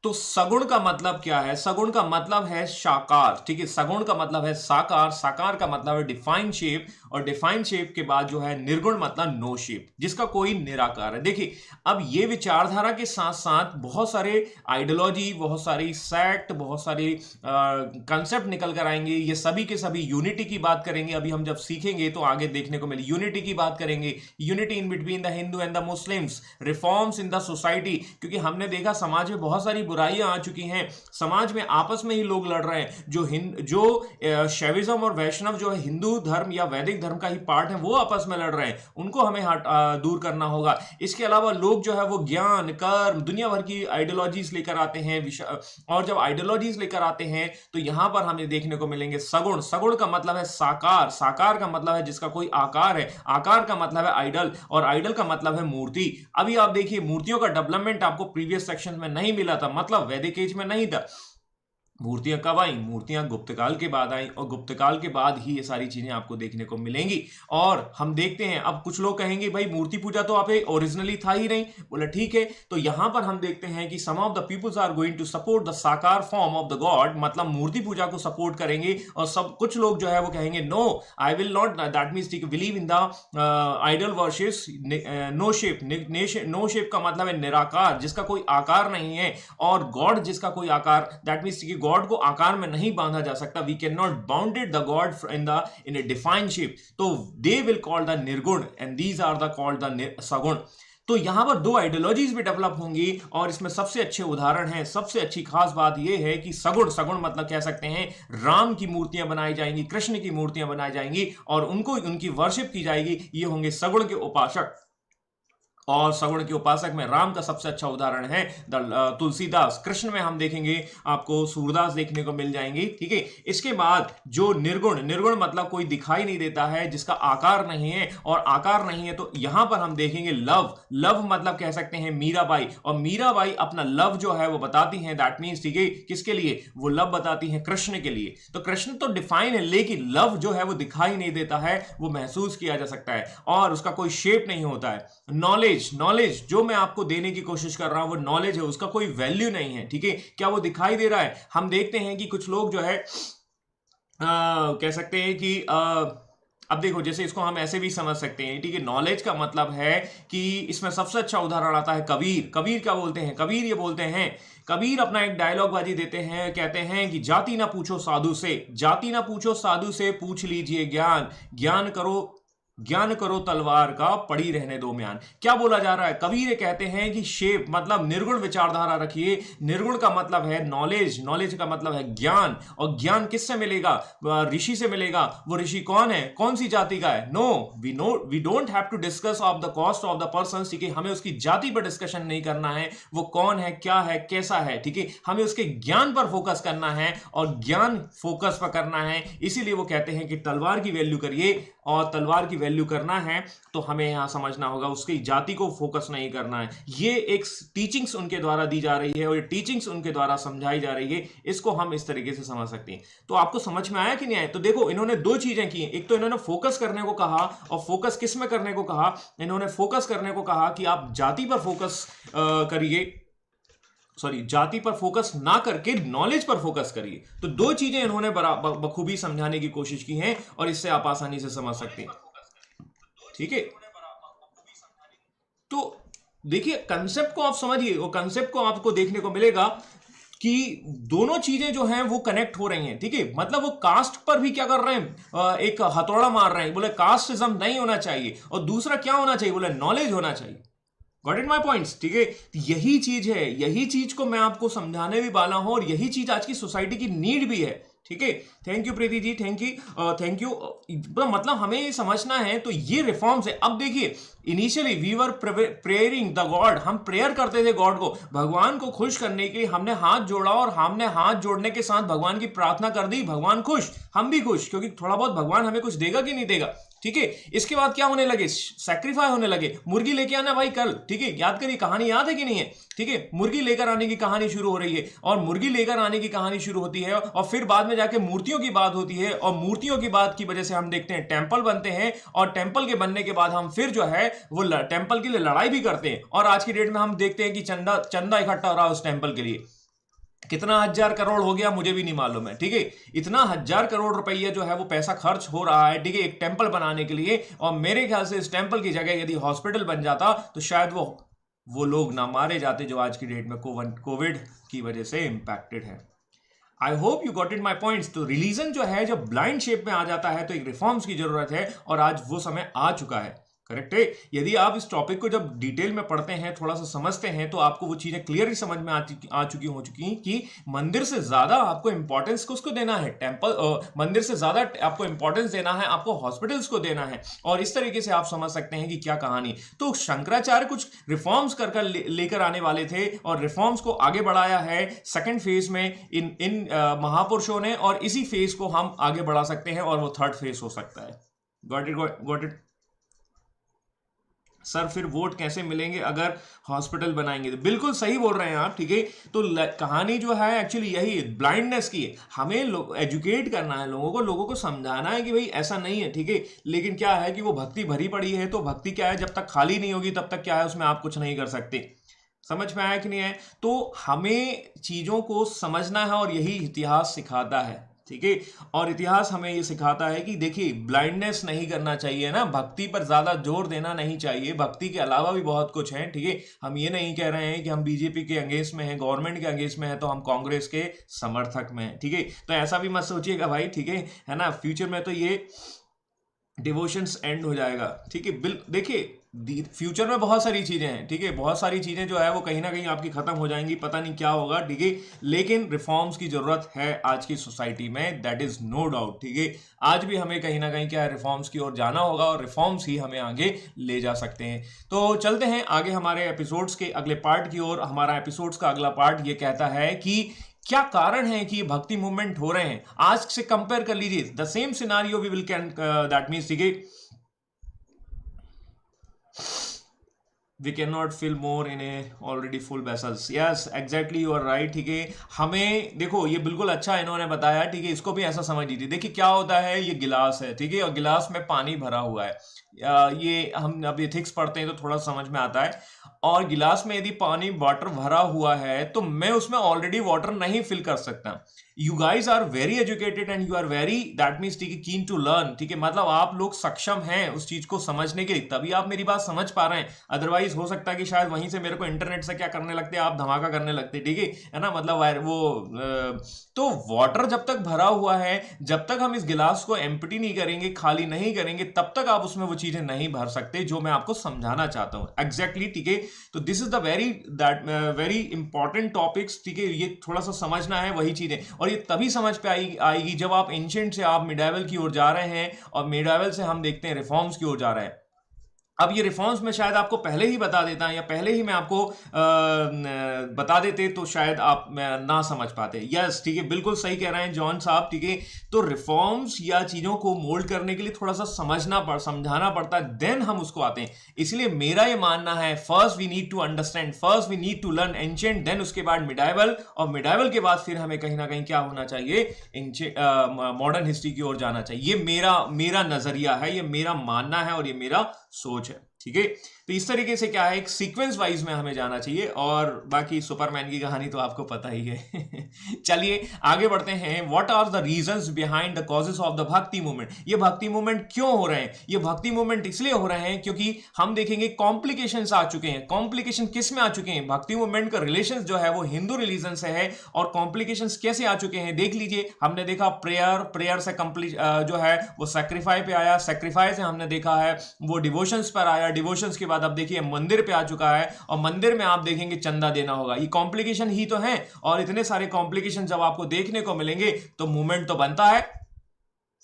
तो सगुण का मतलब क्या है? सगुण का मतलब है साकार, ठीक है। सगुण का मतलब है साकार, साकार का मतलब है डिफाइन शेप, और डिफाइन शेप के बाद जो है निर्गुण मतलब नो शेप, जिसका कोई निराकार है। देखिए, अब ये विचारधारा के साथ साथ बहुत सारे आइडियोलॉजी, बहुत सारी सेक्ट, बहुत सारी कंसेप्ट निकल कर आएंगे। ये सभी के सभी यूनिटी की बात करेंगे। अभी हम जब सीखेंगे तो आगे देखने को मिले यूनिटी की बात करेंगे, unity in between the Hindu and the Muslims, reforms in the society, क्योंकि हमने देखा समाज में बहुत सारी बुराइयां आ चुकी हैं, समाज में आपस में ही लोग लड़ रहे हैं, जो शैविज्म और वैष्णव जो है हिंदू धर्म या वैदिक धर्म का ही पार्ट है, वो आपस में लड़ रहे हैं, उनको हमें दूर करना होगा। इसके अलावा लोग जो है वो ज्ञान, कर्म, दुनिया भर की आइडियोलॉजीज लेकर आते हैं, और जब आइडियोलॉजीज लेकर आते हैं तो यहां पर हमें देखने को मिलेंगे सगुण। सगुण का मतलब है साकार, साकार का मतलब है जिसका कोई आकार है, आकार का मतलब है आइडल, और आइडल का मतलब है मूर्ति। अभी आप देखिए मूर्तियों का डेवलपमेंट आपको प्रीवियस सेक्शन में नहीं मिला था, मतलब वैदिक एज में नहीं था। मूर्तियां कब आई? मूर्तियां गुप्तकाल के बाद आई, और गुप्तकाल के बाद ही ये सारी चीजें आपको देखने को मिलेंगी। और हम देखते हैं, अब कुछ लोग कहेंगे भाई मूर्ति पूजा तो आप ओरिजिनली था ही नहीं, बोले ठीक है। तो यहां पर हम देखते हैं कि some of the peoples are going to support the साकार फॉर्म ऑफ द गॉड, मतलब मूर्ति पूजा को सपोर्ट करेंगे, और सब कुछ लोग जो है वो कहेंगे no, I will not, that means believe in the idol worships no shape. No shape का मतलब है निराकार, जिसका कोई आकार नहीं है, और गॉड जिसका कोई आकार, दैट मीन्स कि गॉड को आकार में नहीं बांधा जा सकता। We can not bounded the god in a defined shape, तो they will call the Nirguna and these are the called the Saguna. तो यहां पर दो आइडियोलॉजीज भी डेवलप होंगी, और इसमें सबसे अच्छे उदाहरण हैं, सबसे अच्छी खास बात यह है कि सगुण, सगुण मतलब कह सकते हैं राम की मूर्तियां बनाई जाएंगी, कृष्ण की मूर्तियां बनाई जाएंगी, और उनको उनकी वर्शिप की जाएगी। ये होंगे सगुण के उपासक, और सगुण के उपासक में राम का सबसे अच्छा उदाहरण है तुलसीदास। कृष्ण में हम देखेंगे आपको सूरदास देखने को मिल जाएंगे, ठीक है। इसके बाद जो निर्गुण, निर्गुण मतलब कोई दिखाई नहीं देता है, जिसका आकार नहीं है, और आकार नहीं है तो यहां पर हम देखेंगे लव। लव मतलब कह सकते हैं मीराबाई, और मीराबाई अपना लव जो है वो बताती हैं, दैट मीन्स ठीक है किसके लिए? वो लव बताती हैं कृष्ण के लिए। तो कृष्ण तो डिफाइन है, लेकिन लव जो है वो दिखाई नहीं देता है, वो महसूस किया जा सकता है, और उसका कोई शेप नहीं होता है। नॉलेज, नॉलेज जो मैं आपको देने की कोशिश कर रहा हूं वो नॉलेज है, उसका कोई वैल्यू नहीं है, ठीक है। क्या वो दिखाई दे रहा है? हम देखते हैं कि कुछ लोग जो है कह सकते हैं कि अब देखो, जैसे इसको हम ऐसे भी समझ सकते हैं, ठीक है। नॉलेज का मतलब है कि इसमें सबसे अच्छा उदाहरण आता है कबीर। कबीर क्या बोलते हैं? कबीर ये बोलते हैं, कबीर अपना एक डायलॉग बाजी देते हैं, कहते हैं कि जाति ना पूछो साधु से, जाति ना पूछो साधु से, पूछ लीजिए ज्ञान, ज्ञान करो तलवार का, पड़ी रहने दो म्यान। क्या बोला जा रहा है? कबीर ये कहते हैं कि शेप मतलब निर्गुण विचारधारा रखिए। निर्गुण का मतलब है नॉलेज, नॉलेज का मतलब है ज्ञान, और ज्ञान किससे मिलेगा? ऋषि से मिलेगा। वो ऋषि कौन है? कौन सी जाति का है? We don't have to discuss of the caste of the person, ठीक है। हमें उसकी जाति पर डिस्कशन नहीं करना है, वो कौन है, क्या है, कैसा है, ठीक है। हमें उसके ज्ञान पर फोकस करना है, और ज्ञान फोकस पर करना है। इसीलिए वो कहते हैं कि तलवार की वैल्यू करिए, और तलवार की वैल्यू करना है तो हमें यहां समझना होगा उसकी जाति को फोकस नहीं करना है। ये एक टीचिंग्स उनके द्वारा दी जा रही है, और ये टीचिंग्स उनके द्वारा समझाई जा रही है। इसको हम इस तरीके से समझ सकते हैं। तो आपको समझ में आया कि नहीं आया? तो देखो, इन्होंने दो चीजें की। एक तो इन्होंने फोकस करने को कहा, और फोकस किस में करने को कहा? इन्होंने फोकस करने को कहा कि आप जाति पर फोकस करिए, जाति पर फोकस ना करके नॉलेज पर फोकस करिए। तो दो चीजें इन्होंने बखूबी समझाने की कोशिश की हैं, और इससे आप आसानी से समझ सकते हैं, ठीक है। तो देखिए, कंसेप्ट को आप समझिए, वो कंसेप्ट को आपको देखने को मिलेगा कि दोनों चीजें जो हैं वो कनेक्ट हो रही हैं, ठीक है। मतलब वो कास्ट पर भी क्या कर रहे हैं? एक हथौड़ा मार रहे हैं, बोले कास्टिज्म नहीं होना चाहिए, और दूसरा क्या होना चाहिए? बोले नॉलेज होना चाहिए। गॉट इट माई पॉइंट्स, ठीक है। यही चीज है, यही चीज को मैं आपको समझाने भी वाला हूं, और यही चीज आज की सोसाइटी की नीड भी है, ठीक है। Thank you Preeti ji, thank you. मतलब हमें ये समझना है, तो ये रिफॉर्म्स है। अब देखिए, initially we were prayering the God, हम प्रेयर करते थे गॉड को, भगवान को खुश करने के लिए हमने हाथ जोड़ा, और हमने हाथ जोड़ने के साथ भगवान की प्रार्थना कर दी, भगवान खुश, हम भी खुश, क्योंकि थोड़ा बहुत भगवान हमें कुछ देगा कि नहीं देगा, ठीक है। इसके बाद क्या होने लगे? सैक्रिफाई होने लगे। मुर्गी लेके आना भाई कल, ठीक है। याद करिए, कहानी याद है कि नहीं है? ठीक है, मुर्गी लेकर आने की कहानी शुरू हो रही है, और मुर्गी लेकर आने की कहानी शुरू होती है, और फिर बाद में जाके मूर्तियों की बात होती है, और मूर्तियों की बात की वजह से हम देखते हैं टेंपल बनते हैं, और टेंपल के बनने के बाद हम फिर जो है वो टेंपल के लिए लड़ाई भी करते हैं, और आज की डेट में हम देखते हैं कि चंदा इकट्ठा हो रहा है उस टेंपल के लिए। कितना 1000 करोड़ हो गया मुझे भी नहीं मालूम है, ठीक है। इतना 1000 करोड़ रुपया जो है वो पैसा खर्च हो रहा है, ठीक है, एक टेंपल बनाने के लिए। और मेरे ख्याल से इस टेंपल की जगह यदि हॉस्पिटल बन जाता तो शायद वो लोग ना मारे जाते जो आज की डेट में कोविड की वजह से इंपैक्टेड है। आई hope you got it my points. तो रिलीजन जो है जब ब्लाइंड शेप में आ जाता है तो एक रिफॉर्म्स की जरूरत है, और आज वो समय आ चुका है। करेक्ट है। यदि आप इस टॉपिक को जब डिटेल में पढ़ते हैं, थोड़ा सा समझते हैं, तो आपको वो चीजें क्लियरली समझ में आ चुकी हो चुकी हैं कि मंदिर से ज्यादा आपको इंपॉर्टेंस किसको देना है, मंदिर से ज्यादा आपको इंपॉर्टेंस देना है, आपको हॉस्पिटल्स को देना है। और इस तरीके से आप समझ सकते हैं कि क्या कहानी। तो शंकराचार्य कुछ रिफॉर्म्स कर लेकर आने वाले थे और रिफॉर्म्स को आगे बढ़ाया है सेकंड फेज में इन महापुरुषों ने, और इसी फेज को हम आगे बढ़ा सकते हैं और वो थर्ड फेज हो सकता है। गॉट इट सर, फिर वोट कैसे मिलेंगे अगर हॉस्पिटल बनाएंगे? तो बिल्कुल सही बोल रहे हैं आप, ठीक है। तो कहानी जो है एक्चुअली यही ब्लाइंडनेस की है। हमें एजुकेट करना है लोगों को समझाना है कि भाई ऐसा नहीं है, ठीक है। लेकिन क्या है कि वो भक्ति भरी पड़ी है, तो भक्ति क्या है, जब तक खाली नहीं होगी तब तक क्या है, उसमें आप कुछ नहीं कर सकते। समझ में आया कि नहीं है? तो हमें चीजों को समझना है और यही इतिहास सिखाता है, ठीक है। और इतिहास हमें ये सिखाता है कि देखिए, ब्लाइंडनेस नहीं करना चाहिए ना, भक्ति पर ज्यादा जोर देना नहीं चाहिए। भक्ति के अलावा भी बहुत कुछ है, ठीक है। हम ये नहीं कह रहे हैं कि हम बीजेपी के अगेंस्ट में हैं, गवर्नमेंट के अगेंस्ट में है तो हम कांग्रेस के समर्थक में हैं, ठीक है। तो ऐसा भी मत सोचिएगा भाई, ठीक है ना। फ्यूचर में तो ये डिवोशंस एंड हो जाएगा, ठीक है। देखिए, फ्यूचर में बहुत सारी चीजें हैं, ठीक है। बहुत सारी चीजें जो है वो कहीं ना कहीं आपकी खत्म हो जाएंगी, पता नहीं क्या होगा, ठीक है। लेकिन रिफॉर्म्स की जरूरत है आज की सोसाइटी में, दैट इज नो डाउट, ठीक है। आज भी हमें कहीं ना कहीं क्या है, रिफॉर्म्स की ओर जाना होगा और रिफॉर्म्स ही हमें आगे ले जा सकते हैं। तो चलते हैं आगे हमारे एपिसोड्स के अगले पार्ट की ओर। हमारा एपिसोड्स का अगला पार्ट ये कहता है कि क्या कारण है कि ये भक्ति मूवमेंट हो रहे हैं। आज से कंपेयर कर लीजिए, the same scenario we will can, that means, ठीक है, we cannot fill more in a already full vessels. Yes, exactly, you are right, ठीक है। हमें देखो, ये बिल्कुल अच्छा इन्होंने बताया, ठीक है। इसको भी ऐसा समझ लीजिए। देखिए क्या होता है, ये गिलास है, ठीक है, और गिलास में पानी भरा हुआ है। ये हम अब एथिक्स पढ़ते हैं तो थोड़ा समझ में आता है। और गिलास में यदि पानी वाटर भरा हुआ है तो मैं उसमें ऑलरेडी वाटर नहीं फिल कर सकता। You guys are very educated and you are very, that means, ठीक है, कीन टू लर्न, ठीक है। मतलब आप लोग सक्षम हैं उस चीज को समझने के लिए, तभी आप मेरी बात समझ पा रहे हैं। अदरवाइज हो सकता है कि शायद वहीं से मेरे को इंटरनेट से क्या करने लगते, आप धमाका करने लगते, ठीक है ना। मतलब वो तो वाटर जब तक भरा हुआ है, जब तक हम इस गिलास को एम्प्टी नहीं करेंगे, खाली नहीं करेंगे, तब तक आप उसमें वो चीजें नहीं भर सकते जो मैं आपको समझाना चाहता हूं। एग्जैक्टली, ठीक है। तो this is the very important topics, ठीक है। ये थोड़ा सा समझना है वही चीजें, और ये तभी समझ पे आएगी जब आप एंशिएंट से आप मिडाइवल की ओर जा रहे हैं, और मिडाइवल से हम देखते हैं रिफॉर्म्स की ओर जा रहे हैं। अब ये रिफॉर्म्स में शायद आपको पहले ही बता देता या पहले ही मैं आपको बता देते तो शायद आप ना समझ पाते। यस, ठीक है, बिल्कुल सही कह रहे हैं जॉन साहब, ठीक है। तो रिफॉर्म्स या चीजों को मोल्ड करने के लिए थोड़ा सा समझाना पड़ता है, देन हम उसको आते हैं। इसलिए मेरा ये मानना है, first we need to understand, first we need to learn ancient, then उसके बाद मिडाइवल, और मिडाइवल के बाद फिर हमें कहीं ना कहीं क्या होना चाहिए, मॉडर्न हिस्ट्री की ओर जाना चाहिए। ये मेरा नजरिया है, ये मेरा मानना है और ये मेरा सोच है, ठीक है। तो इस तरीके से क्या है, एक सीक्वेंस वाइज में हमें जाना चाहिए, और बाकी सुपरमैन की कहानी तो आपको पता ही है। चलिए आगे बढ़ते हैं। What are the reasons behind the causes of the Bhakti movement? ये भक्ति मूवमेंट क्यों हो रहे हैं? ये भक्ति मूवमेंट इसलिए हो रहे हैं क्योंकि हम देखेंगे कॉम्प्लिकेशंस आ चुके हैं। कॉम्प्लिकेशन किस में आ चुके हैं? भक्ति मूवमेंट का रिलेशन जो है वो हिंदू रिलीजन से है, और कॉम्प्लिकेशंस कैसे आ चुके हैं देख लीजिए। हमने देखा प्रेयर से जो है वो सैक्रिफाई पे आया, सैक्रिफाई से हमने देखा है वो डिवोशंस पर आया, डिवोशंस के बाद अब देखिए मंदिर पे आ चुका है, और मंदिर में आप देखेंगे चंदा देना होगा। ये कॉम्प्लिकेशन ही तो है, और इतने सारे कॉम्प्लिकेशन जब आपको देखने को मिलेंगे तो मूवमेंट तो बनता है।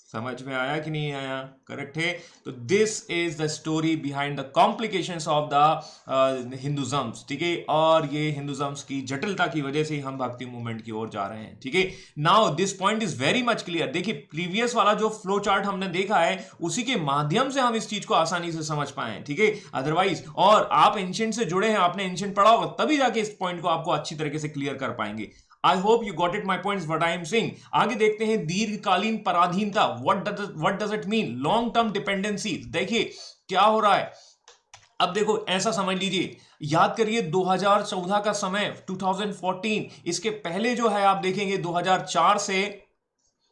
समझ में आया कि नहीं आया? करेक्ट है। तो this is the story behind the complications of the Hinduism, ठीक है। और ये हिंदुइज्म की जटिलता की वजह से हम भक्ति मूवमेंट की ओर जा रहे हैं, ठीक है। Now this point is very much clear. देखिए प्रीवियस वाला जो फ्लो चार्ट हमने देखा है, उसी के माध्यम से हम इस चीज को आसानी से समझ पाए, ठीक है। अदरवाइज, और आप एंशिएंट से जुड़े हैं, आपने एंशिएंट पढ़ा होगा, तभी जाके इस पॉइंट को आपको अच्छी तरीके से क्लियर कर पाएंगे। I hope you got it my point what I am saying. आगे देखते हैं दीर्घकालीन पराधीनता। What does it mean? Long term dependency. देखिए क्या हो रहा है। अब देखो ऐसा समझ लीजिए, याद करिए 2014 का समय, 2014, इसके पहले जो है आप देखेंगे 2004 से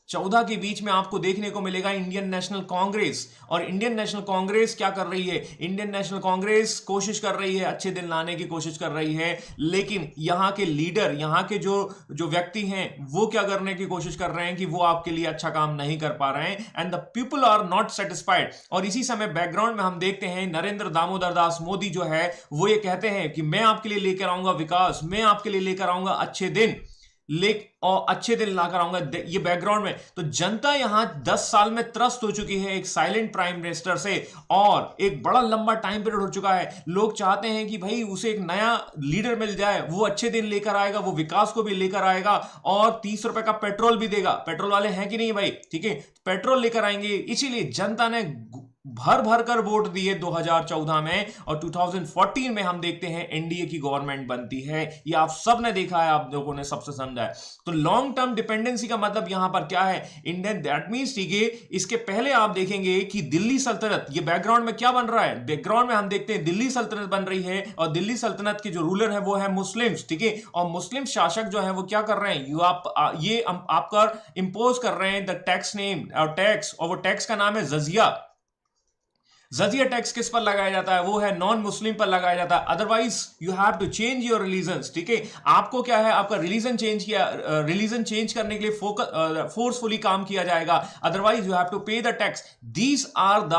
14 के बीच में आपको देखने को मिलेगा इंडियन नेशनल कांग्रेस। और इंडियन नेशनल कांग्रेस क्या कर रही है? इंडियन नेशनल कांग्रेस कोशिश कर रही है, अच्छे दिन लाने की कोशिश कर रही है, लेकिन यहां के लीडर, यहां के जो जो व्यक्ति हैं, वो क्या करने की कोशिश कर रहे हैं कि वो आपके लिए अच्छा काम नहीं कर पा रहे हैं, and the people are not satisfied. और इसी समय बैकग्राउंड में हम देखते हैं नरेंद्र दामोदर दास मोदी जो है वो ये कहते हैं कि मैं आपके लिए लेकर आऊंगा विकास, मैं आपके लिए लेकर आऊंगा अच्छे दिन, और अच्छे दिन लाकर आऊंगा। ये बैकग्राउंड में तो जनता यहां 10 साल में त्रस्त हो चुकी है एक साइलेंट प्राइम मिनिस्टर से, और एक बड़ा लंबा टाइम पीरियड हो चुका है। लोग चाहते हैं कि भाई उसे एक नया लीडर मिल जाए, वो अच्छे दिन लेकर आएगा, वो विकास को भी लेकर आएगा, और 30 रुपए का पेट्रोल भी देगा। पेट्रोल वाले हैं कि नहीं भाई? ठीक है, पेट्रोल लेकर आएंगे। इसीलिए जनता ने भर भर कर वोट दिए 2014 में, और 2014 में हम देखते हैं एनडीए की गवर्नमेंट बनती है। ये आप सब ने देखा है, आप लोगों ने सबसे समझा है। तो लॉन्ग टर्म डिपेंडेंसी का मतलब यहां पर क्या है? इंडियन, दैट मींस, ठीक है, इसके पहले आप देखेंगे कि दिल्ली सल्तनत, ये बैकग्राउंड में क्या बन रहा है? बैकग्राउंड में हम देखते हैं दिल्ली सल्तनत बन रही है, और दिल्ली सल्तनत के जो रूलर है वो है मुस्लिम्स। ठीक है, और मुस्लिम शासक जो है वो क्या कर रहे हैं? ये आपका इंपोज कर रहे हैं द टैक्स नेम, और टैक्स, और वो टैक्स का नाम है जजिया। जजिया टैक्स किस पर लगाया जाता है? वो है नॉन मुस्लिम पर लगाया जाता है। Otherwise you have to change your religion. ठीक है, आपको क्या है, आपका रिलीजन चेंज किया, रिलीजन चेंज करने के लिए फोर्सफुली काम किया जाएगा। Otherwise you have to pay the tax. These are the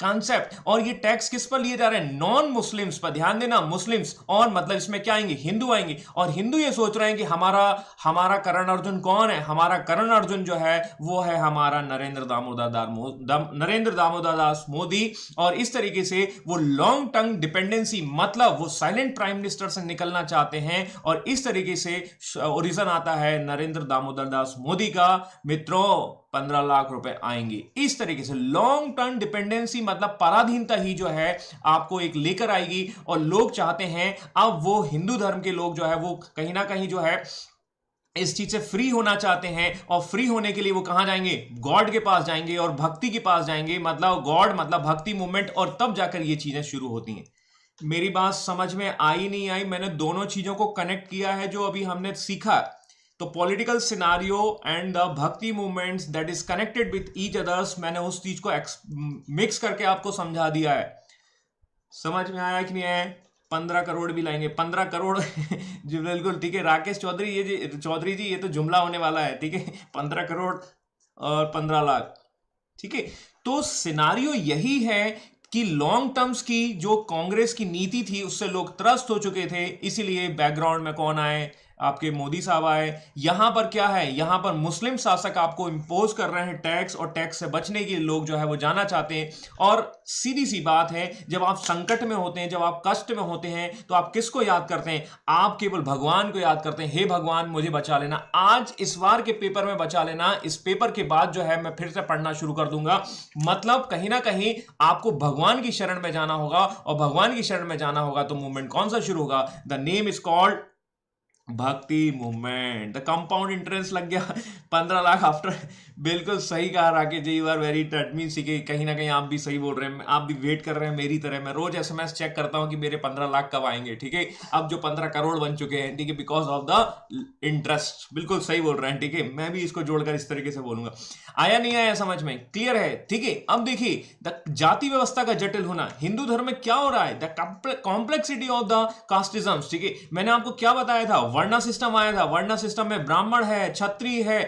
concept. और ये टैक्स किस पर लिए जा रहे हैं? नॉन मुस्लिम्स पर। ध्यान देना, मुस्लिम्स, और मतलब इसमें क्या आएंगे? हिंदू आएंगे। और हिंदू ये सोच रहे हैं कि हमारा करण अर्जुन कौन है? हमारा करण अर्जुन जो है वो है हमारा नरेंद्र दामोदर दास मोदी। और इस तरीके से वो लॉन्ग टर्म डिपेंडेंसी, मतलब वो साइलेंट प्राइम मिनिस्टर से निकलना चाहते हैं, और इस तरीके से ओरिजिन आता है नरेंद्र दामोदर दास मोदी का। मित्रों, 15 लाख रुपए आएंगे। इस तरीके से लॉन्ग टर्म डिपेंडेंसी मतलब पराधीनता ही जो है आपको एक लेकर आएगी। और लोग चाहते हैं, अब वो हिंदू धर्म के लोग जो है वो कहीं ना कहीं जो है इस चीज से फ्री होना चाहते हैं, और फ्री होने के लिए वो कहां जाएंगे? गॉड के पास जाएंगे और भक्ति के पास जाएंगे। मतलब गॉड मतलब भक्ति मूवमेंट, और तब जाकर ये चीजें शुरू होती हैं। मेरी बात समझ में आई नहीं आई? मैंने दोनों चीजों को कनेक्ट किया है जो अभी हमने सीखा। तो पॉलिटिकल सिनारियो एंड द भक्ति movements that is connected with each others, मैंने उस चीज को मिक्स करके आपको समझा दिया है। समझ में आया कि नहीं आया? 15 करोड़ भी लाएंगे, 15 करोड़ जी बिल्कुल ठीक है। राकेश चौधरी, चौधरी जी, ये तो जुमला होने वाला है। ठीक है, 15 करोड़ और 15 लाख। ठीक है, तो सिनारियो यही है कि लॉन्ग टर्म्स की जो कांग्रेस की नीति थी उससे लोग त्रस्त हो चुके थे। इसीलिए बैकग्राउंड में कौन आए? आपके मोदी साहब आए। यहां पर क्या है? यहां पर मुस्लिम शासक आपको इंपोज कर रहे हैं टैक्स, और टैक्स से बचने के लिए लोग जो है वो जाना चाहते हैं। और सीधी सी बात है, जब आप संकट में होते हैं, जब आप कष्ट में होते हैं, तो आप किसको याद करते हैं? आप केवल भगवान को याद करते हैं। हे भगवान, मुझे बचा लेना, आज इस बार के पेपर में बचा लेना। इस पेपर के बाद जो है मैं फिर से पढ़ना शुरू कर दूंगा। मतलब कहीं ना कहीं आपको भगवान की शरण में जाना होगा, और भगवान की शरण में जाना होगा तो मूवमेंट कौन सा शुरू होगा? The name is called Bhakti movement. The compound interest लग गया 15 लाख आफ्टर। बिल्कुल सही कहा Rakesh ji, you are very touch mean see, कहीं ना कहीं आप भी सही बोल रहे हैं। आप भी वेट कर रहे हैं मेरी तरह। मैं रोज एसएमएस चेक करता हूं कि मेरे 15 लाख कब आएंगे। ठीक है, अब जो 15 करोड़ बन चुके हैं, ठीक है, बिकॉज ऑफ द इंटरेस्ट। बिल्कुल सही बोल रहे हैं। ठीक है, मैं भी इसको जोड़कर इस तरीके से बोलूंगा। आया नहीं आया समझ में? क्लियर है? ठीक है, अब देखिए द जाति व्यवस्था का जटिल होना। हिंदू धर्म में क्या हो रहा है? The complexity of the casteism. ठीक है, मैंने आपको क्या बताया था? वर्णा सिस्टम आया था। वर्णा सिस्टम में ब्राह्मण है, क्षत्रिय है,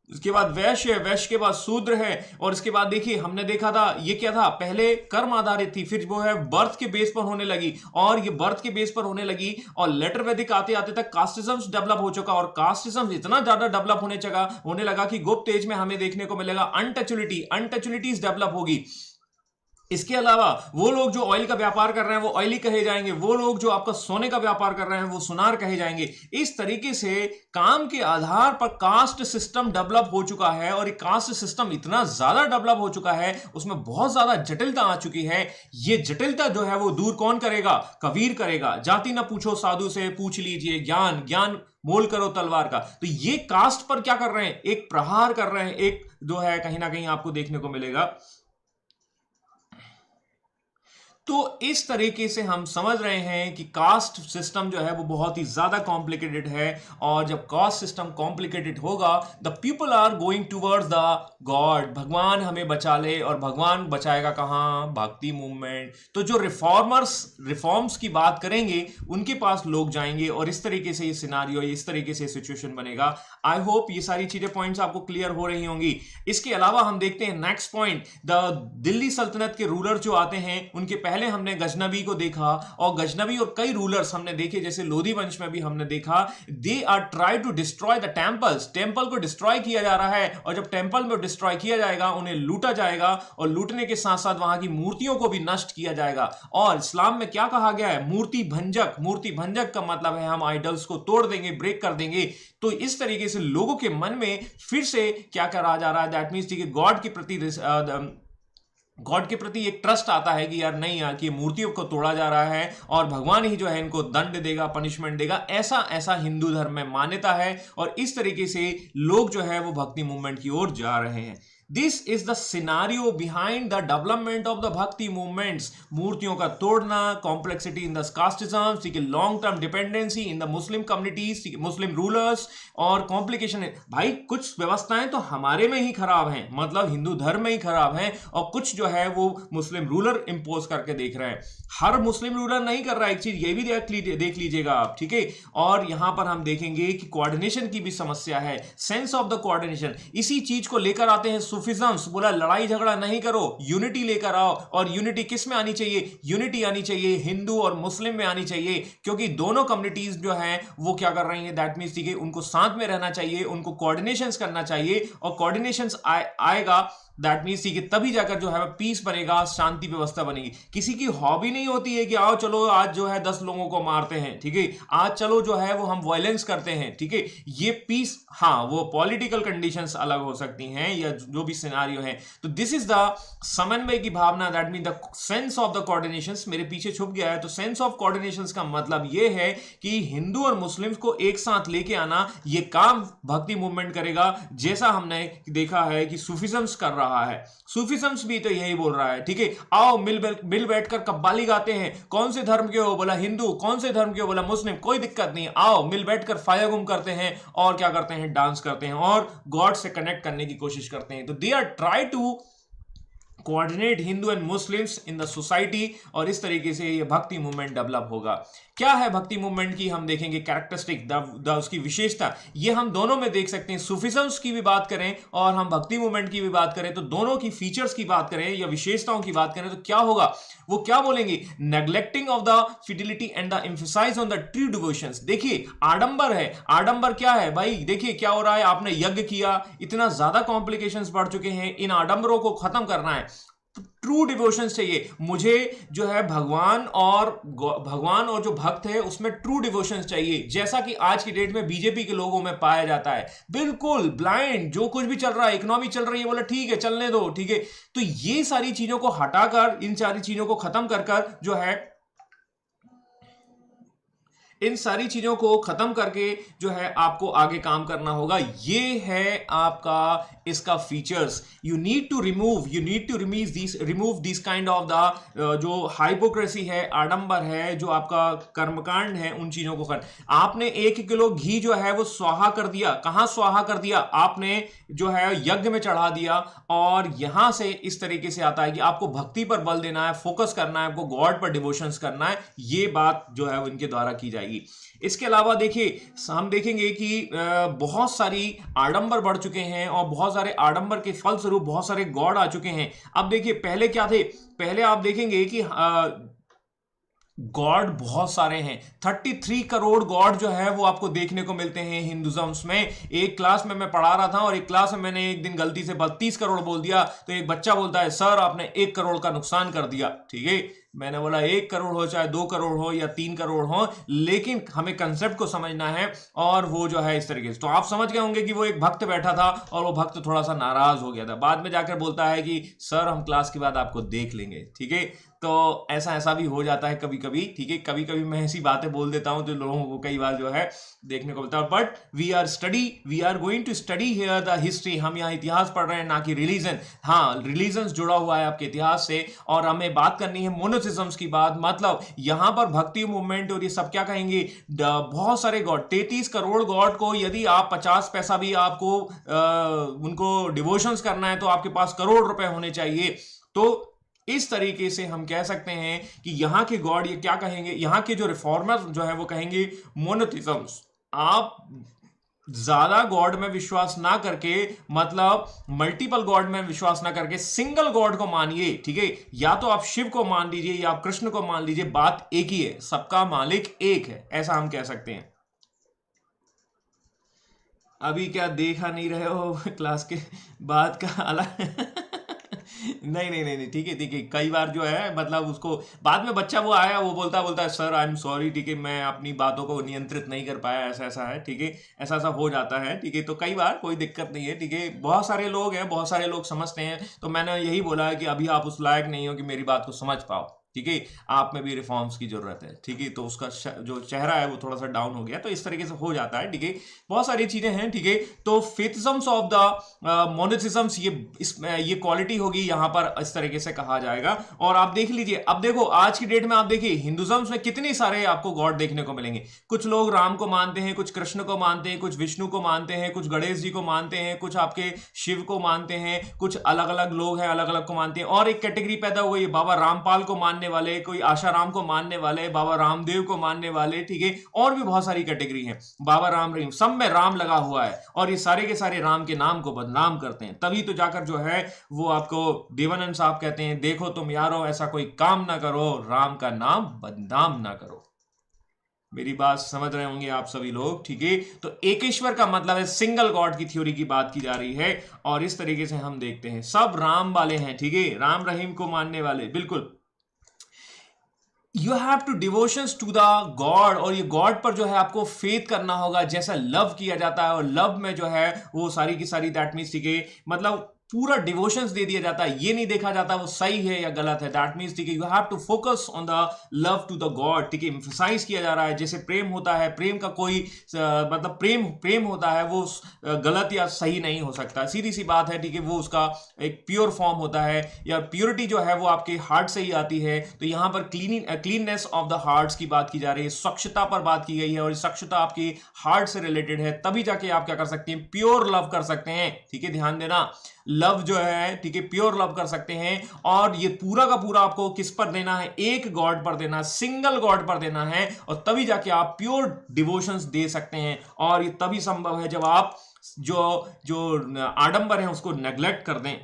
उसके बाद वैश्य है, वैश्य के बाद शूद्र है, और इसके बाद देखिए हमने देखा था ये क्या था? पहले कर्म आधारित थी, फिर वो है बर्थ के बेस पर होने लगी, और ये बर्थ के बेस पर होने लगी, और लेटर वैदिक आते आते तक कास्टिज्म डेवलप हो चुका। और कास्टिज्म इतना ज्यादा डेवलप होने लगा कि गुप्त एज में हमें देखने को मिलेगा अनटचुलिटीज डेवलप होगी। इसके अलावा वो लोग जो ऑयल का व्यापार कर रहे हैं वो ऑयली कहे जाएंगे, वो लोग जो आपका सोने का व्यापार कर रहे हैं वो सुनार कहे जाएंगे। इस तरीके से काम के आधार पर कास्ट सिस्टम डेवलप हो चुका है, और ये कास्ट सिस्टम इतना ज्यादा डेवलप हो चुका है, उसमें बहुत ज्यादा जटिलता आ चुकी है। ये जटिलता जो है वो दूर कौन करेगा? कबीर करेगा। जाति ना पूछो साधु से, पूछ लीजिए ज्ञान, ज्ञान मोल करो तलवार का। तो ये कास्ट पर क्या कर रहे हैं? एक प्रहार कर रहे हैं, एक जो है कहीं ना कहीं आपको देखने को मिलेगा। तो इस तरीके से हम समझ रहे हैं कि कास्ट सिस्टम जो है वो बहुत ही ज्यादा कॉम्प्लिकेटेड है, और जब कास्ट सिस्टम कॉम्प्लिकेटेड होगा the people are going towards the god, भगवान हमें बचा ले, और भगवान बचाएगा कहां? भक्ति मूवमेंट। तो जो रिफॉर्म्स की बात करेंगे उनके पास लोग जाएंगे, और इस तरीके से ये सिनारियो, इस तरीके से सिचुएशन बनेगा। आई होप ये सारी चीजें पॉइंट्स आपको क्लियर हो रही होंगी। इसके अलावा हम देखते हैं नेक्स्ट पॉइंट, द दिल्ली सल्तनत के रूलर जो आते हैं उनके पहले हमने गजनबी को देखा, और गजनबी और कई रूलर्स हमने देखे, जैसे लोधी वंश में भी हमने देखा, they are try to destroy the temples, temple को डिस्ट्रॉय किया जा रहा है, और जब टेंपल में डिस्ट्रॉय किया जाएगा उन्हें लूटा जाएगा, और लूटने के साथ साथ वहां की मूर्तियों को भी नष्ट किया जाएगा। और इस्लाम में क्या कहा गया है? मूर्ति भंजक। मूर्ति भंजक का मतलब है हम आइडल्स को तोड़ देंगे, ब्रेक कर देंगे। तो इस तरीके से लोगों के मन में फिर से क्या करा जा रहा है? दैट मीन्स कि गॉड के प्रति एक ट्रस्ट आता है कि यार नहीं, यार कि मूर्तियों को तोड़ा जा रहा है और भगवान ही जो है इनको दंड देगा, पनिशमेंट देगा। ऐसा हिंदू धर्म में मान्यता है, और इस तरीके से लोग जो है वो भक्ति मूवमेंट की ओर जा रहे हैं। This is the scenario behind the development of the भक्ति मूवमेंट्स। मूर्तियों का तोड़ना, कॉम्प्लेक्सिटी इन द कास्टिज्म, ठीक है, long term dependency in the Muslim communities, Muslim rulers, और कॉम्प्लिकेशन है। भाई कुछ व्यवस्थाएं तो हमारे में ही खराब हैं, मतलब हिंदू धर्म में ही खराब हैं, और कुछ जो है वो मुस्लिम रूलर इंपोज करके देख रहे हैं। हर मुस्लिम रूलर नहीं कर रहा है, एक चीज ये भी देख लीजिएगा आप, ठीक है। और यहां पर हम देखेंगे कि कोऑर्डिनेशन की भी समस्या है, सेंस ऑफ द कोऑर्डिनेशन। इसी चीज को लेकर आते हैं सूफिज्म्स, बोला लड़ाई झगड़ा नहीं करो, यूनिटी लेकर आओ। और यूनिटी किस में आनी चाहिए? यूनिटी आनी चाहिए हिंदू और मुस्लिम में आनी चाहिए, क्योंकि दोनों कम्युनिटीज जो हैं वो क्या कर रही हैं? दैट मीन्स ठीक है, उनको साथ में रहना चाहिए, उनको कोऑर्डिनेशंस करना चाहिए, और कोऑर्डिनेशंस आएगा दैट मीन्स ठीक है, तभी जाकर जो है पीस बनेगा, शांति व्यवस्था बनेगी। किसी की हॉबी नहीं होती है कि आओ चलो आज जो है 10 लोगों को मारते हैं, ठीक है, आज चलो जो है वो हम वायलेंस करते हैं, ठीक है, ये पीस। हाँ, वो पॉलिटिकल कंडीशंस अलग हो सकती हैं या जो भी सिनेरियो है। तो दिस इज द समन्वय की भावना, that mean the sense of the coordinations. मेरे पीछे छुप गया है, तो सेंस ऑफ कोऑर्डिनेशंस का मतलब ये है कि हिंदू और मुस्लिम को एक साथ लेके आना, ये काम भक्ति मूवमेंट करेगा, जैसा हमने देखा है कि सूफिज्म्स कर रहा है। सूफिज्म्स भी तो यही बोल रहा है, ठीक है, आओ मिल बैठकर कव्वाली गाते हैं। कौन से धर्म के हो? बोला हिंदू। कौन से धर्म के हो? बोला मुस्लिम। कोई दिक्कत नहीं, आओ मिल बैठकर फायगुम करते हैं, और क्या करते हैं? डांस करते हैं, और गॉड से कनेक्ट करने की कोशिश करते हैं। तो they are try to coordinate Hindu and Muslims in the society, और इस तरीके से ये भक्ति मूवमेंट डेवलप होगा। क्या है भक्ति मूवमेंट की? हम देखेंगे कैरेक्टरिस्टिक, उसकी विशेषता, ये हम दोनों में देख सकते हैं। सूफिज्म्स की भी बात करें और हम भक्ति मूवमेंट की भी बात करें, तो दोनों की फीचर्स की बात करें या विशेषताओं की बात करें, तो क्या होगा? वो क्या बोलेंगे? Neglecting of the fidelity and the emphasize on the true devotions. देखिए, आडंबर है। आडंबर क्या है भाई? देखिए क्या हो रहा है, आपने यज्ञ किया, इतना ज्यादा कॉम्प्लिकेशंस बढ़ चुके हैं, इन आडंबरों को खत्म करना है। ट्रू डिवोशंस चाहिए मुझे, जो है भगवान और जो भक्त है उसमें ट्रू डिवोशंस चाहिए, जैसा कि आज की डेट में बीजेपी के लोगों में पाया जाता है। बिल्कुल ब्लाइंड, जो कुछ भी चल रहा है, इकोनॉमी चल रही है, बोला ठीक है चलने दो, ठीक है। तो ये सारी चीजों को हटाकर, इन सारी चीजों को खत्म कर जो है, इन सारी चीजों को खत्म करके जो है आपको आगे काम करना होगा। ये है आपका इसका features. You need to remove this kind of the जो हाइपोक्रेसी है, आडंबर है, जो आपका कर्मकांड है, उन चीजों को कर। आपने 1 किलो घी जो है वो स्वाहा कर दिया। कहां स्वाहा कर दिया? आपने जो है यज्ञ में चढ़ा दिया। और यहां से इस तरीके से आता है कि आपको भक्ति पर बल देना है, फोकस करना है, आपको गॉड पर डिवोशंस करना है। ये बात जो है इनके द्वारा की जाएगी। इसके अलावा देखिए, हम देखेंगे कि बहुत सारी आडंबर बढ़ चुके हैं, और बहुत सारे आडंबर के फलस्वरूप बहुत सारे गॉड आ चुके हैं। अब देखिए पहले क्या थे? पहले आप देखेंगे कि गॉड बहुत सारे हैं। 33 करोड़ गॉड जो है वो आपको देखने को मिलते हैं हिंदुइज्म में। एक क्लास में मैं पढ़ा रहा था, और एक क्लास में मैंने एक दिन गलती से 32 करोड़ बोल दिया, तो एक बच्चा बोलता है सर आपने 1 करोड़ का नुकसान कर दिया, ठीक है। मैंने बोला 1 करोड़ हो, चाहे 2 करोड़ हो या 3 करोड़ हो, लेकिन हमें कंसेप्ट को समझना है। और वो जो है इस तरीके से, तो आप समझ गए होंगे कि वो एक भक्त बैठा था, और वो भक्त थोड़ा सा नाराज हो गया था। बाद में जाकर बोलता है कि सर हम क्लास के बाद आपको देख लेंगे, ठीक है। तो ऐसा ऐसा भी हो जाता है कभी कभी, ठीक है। कभी कभी मैं ऐसी बातें बोल देता हूं तो लोगों को कई बार जो है देखने को मिलता है। But we are going to study here the history. हम यहाँ इतिहास पढ़ रहे हैं, ना कि रिलीजन। हाँ, रिलीजन जुड़ा हुआ है आपके इतिहास से, और हमें बात करनी है मोनोथिज्म्स की बात। मतलब यहाँ पर भक्ति मूवमेंट और ये सब क्या कहेंगे, बहुत सारे गॉड, 33 करोड़ गॉड को यदि आप 50 पैसा भी आपको उनको डिवोशंस करना है तो आपके पास करोड़ रुपए होने चाहिए। तो इस तरीके से हम कह सकते हैं कि यहाँ के गॉड ये क्या कहेंगे, यहाँ के जो रिफॉर्मर जो है वो कहेंगे मोनोथिज्म्स। आप ज्यादा गॉड में विश्वास ना करके, मतलब मल्टीपल गॉड में विश्वास ना करके सिंगल गॉड को मानिए, ठीक है। या तो आप शिव को मान लीजिए या आप कृष्ण को मान लीजिए, बात एक ही है, सबका मालिक एक है, ऐसा हम कह सकते हैं। अभी क्या देखा नहीं रहे हो क्लास के बाद का अलग नहीं नहीं नहीं नहीं, ठीक है ठीक है। कई बार जो है मतलब उसको बाद में बच्चा वो आया, वो बोलता है सर आई एम सॉरी, ठीक है, मैं अपनी बातों को नियंत्रित नहीं कर पाया, ऐसा ऐसा है, ठीक है, ऐसा ऐसा हो जाता है, ठीक है। तो कई बार कोई दिक्कत नहीं है, ठीक है। बहुत सारे लोग हैं, बहुत सारे लोग समझते हैं, तो मैंने यही बोला है कि अभी आप उस लायक नहीं हो कि मेरी बात को समझ पाओ, ठीक है। आप में भी रिफॉर्म्स की जरूरत है, ठीक है। तो उसका जो चेहरा है वो थोड़ा सा डाउन हो गया, तो इस तरीके से हो जाता है, ठीक है। बहुत सारी चीजें हैं, ठीक है। तो फेथिज्म्स ऑफ द मोनोथिज्म्स, ये क्वालिटी होगी यहाँ पर, इस तरीके से कहा जाएगा। और आप देख लीजिए, अब देखो आज की डेट में आप देखिए हिंदुज्म्स में कितने सारे आपको गॉड देखने को मिलेंगे। कुछ लोग राम को मानते हैं, कुछ कृष्ण को मानते हैं, कुछ विष्णु को मानते हैं, कुछ गणेश जी को मानते हैं, कुछ आपके शिव को मानते हैं, कुछ अलग अलग लोग हैं अलग अलग को मानते हैं। और एक कैटेगरी पैदा हो गई बाबा रामपाल को मानने वाले, कोई आशाराम को मानने वाले, बाबा रामदेव को मानने वाले, ठीक है। और भी बहुत सारी कैटेगरी है, बाबा राम रहीम, सब में राम लगा हुआ है, और ये सारे के सारे राम के नाम को बदनाम करते हैं। तभी तो जाकर जो है वो आपको देवानंद साहब कहते हैं, देखो तुम यारो ऐसा कोई काम ना करो, राम का नाम बदनाम ना करो। मेरी बात समझ रहे होंगे आप सभी लोग, ठीक है। तो एकेश्वर का मतलब है सिंगल गॉड की थ्योरी की बात की जा रही है, और इस तरीके से हम देखते हैं सब राम वाले हैं, ठीक है, राम रहीम को मानने वाले, बिल्कुल। You have to devotions to the god, और ये गॉड पर जो है आपको फेथ करना होगा, जैसा लव किया जाता है, और लव में जो है वो सारी की सारी दैट मीन्स, ठीक है, मतलब पूरा डिवोशंस दे दिया जाता है, ये नहीं देखा जाता वो सही है या गलत है, दैट मीन्स, ठीक है, you have to focus on the love to the god, ठीक है। एम्फसाइज किया जा रहा है, जैसे प्रेम होता है, प्रेम का कोई मतलब प्रेम होता है, वो गलत या सही नहीं हो सकता, सीधी सी बात है, ठीक है। वो उसका एक प्योर फॉर्म होता है, या प्योरिटी जो है वो आपके हार्ट से ही आती है। तो यहाँ पर क्लीननेस ऑफ द हार्ट्स की बात की जा रही है, स्वच्छता पर बात की गई है, और स्वच्छता आपकी हार्ट से रिलेटेड है, तभी जाके आप क्या कर सकते हैं, प्योर लव कर सकते हैं, ठीक है। ध्यान देना, लव जो है, ठीक है, प्योर लव कर सकते हैं। और ये पूरा का पूरा आपको किस पर देना है, एक गॉड पर देना है, सिंगल गॉड पर देना है, और तभी जाके आप प्योर डिवोशंस दे सकते हैं। और ये तभी संभव है जब आप जो जो आडंबर है उसको नेग्लेक्ट कर दें।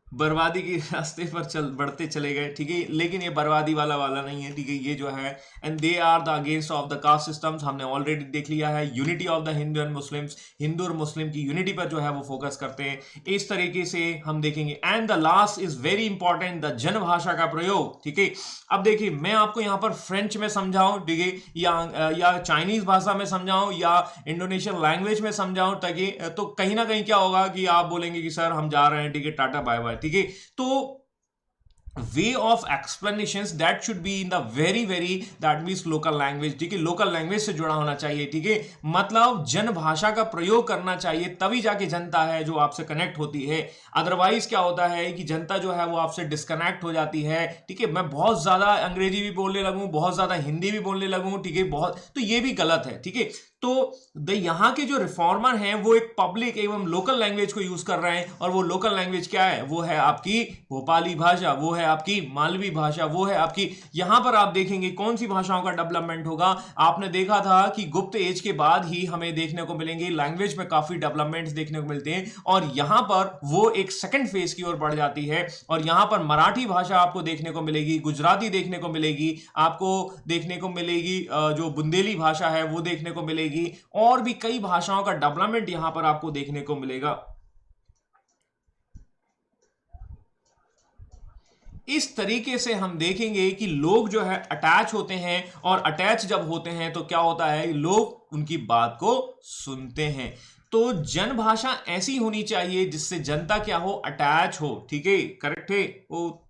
बर्बादी के रास्ते पर बढ़ते चले गए, ठीक है। लेकिन ये बर्बादी वाला नहीं है, ठीक है। ये जो है and they are the against of the caste systems, हमने ऑलरेडी देख लिया है। Unity of the Hindu and Muslims, Hindu और मुस्लिम की यूनिटी पर जो है वो फोकस करते हैं, इस तरीके से हम देखेंगे। And the last is very important, the जन भाषा का प्रयोग, ठीक है। अब देखिए मैं आपको यहाँ पर फ्रेंच में समझाऊं, ठीक है, या चाइनीज भाषा में समझाऊं, या इंडोनेशियन लैंग्वेज में समझाऊं, ताकि तो कहीं ना कहीं क्या होगा कि आप बोलेंगे कि सर हम जा रहे हैं, ठीक है, टाटा बाय बाय, ठीक है। तो way of explanation that should be in the very that means local language, ठीक है, लोकल लैंग्वेज से जुड़ा होना चाहिए, ठीक है। मतलब जन भाषा का प्रयोग करना चाहिए, तभी जाके जनता है जो आपसे कनेक्ट होती है। अदरवाइज क्या होता है कि जनता जो है वो आपसे डिस्कनेक्ट हो जाती है, ठीक है। मैं बहुत ज्यादा अंग्रेजी भी बोलने लगूं, बहुत ज्यादा हिंदी भी बोलने लगूं, ठीक है, बहुत, तो ये भी गलत है, ठीक है। तो यहाँ के जो रिफॉर्मर हैं वो एक पब्लिक एवं लोकल लैंग्वेज को यूज कर रहे हैं, और वो लोकल लैंग्वेज क्या है, वो है आपकी भोपाली भाषा, वो है आपकी मालवी भाषा, वो है आपकी, यहां पर आप देखेंगे कौन सी भाषाओं का डेवलपमेंट होगा। आपने देखा था कि गुप्त एज के बाद ही हमें देखने को मिलेंगे लैंग्वेज में काफी डेवलपमेंट्स देखने को मिलते हैं, और यहां पर वो एक सेकंड फेज की ओर बढ़ जाती है। और यहां पर मराठी भाषा आपको देखने को मिलेगी, गुजराती देखने को मिलेगी, आपको देखने को मिलेगी जो बुंदेली भाषा है वो देखने को मिलेगी, और भी कई भाषाओं का डेवलपमेंट यहां पर आपको देखने को मिलेगा। इस तरीके से हम देखेंगे कि लोग जो है अटैच होते हैं, और अटैच जब होते हैं तो क्या होता है, लोग उनकी बात को सुनते हैं। तो जन भाषा ऐसी होनी चाहिए जिससे जनता क्या हो, अटैच हो। ठीक है, करेक्ट है वो।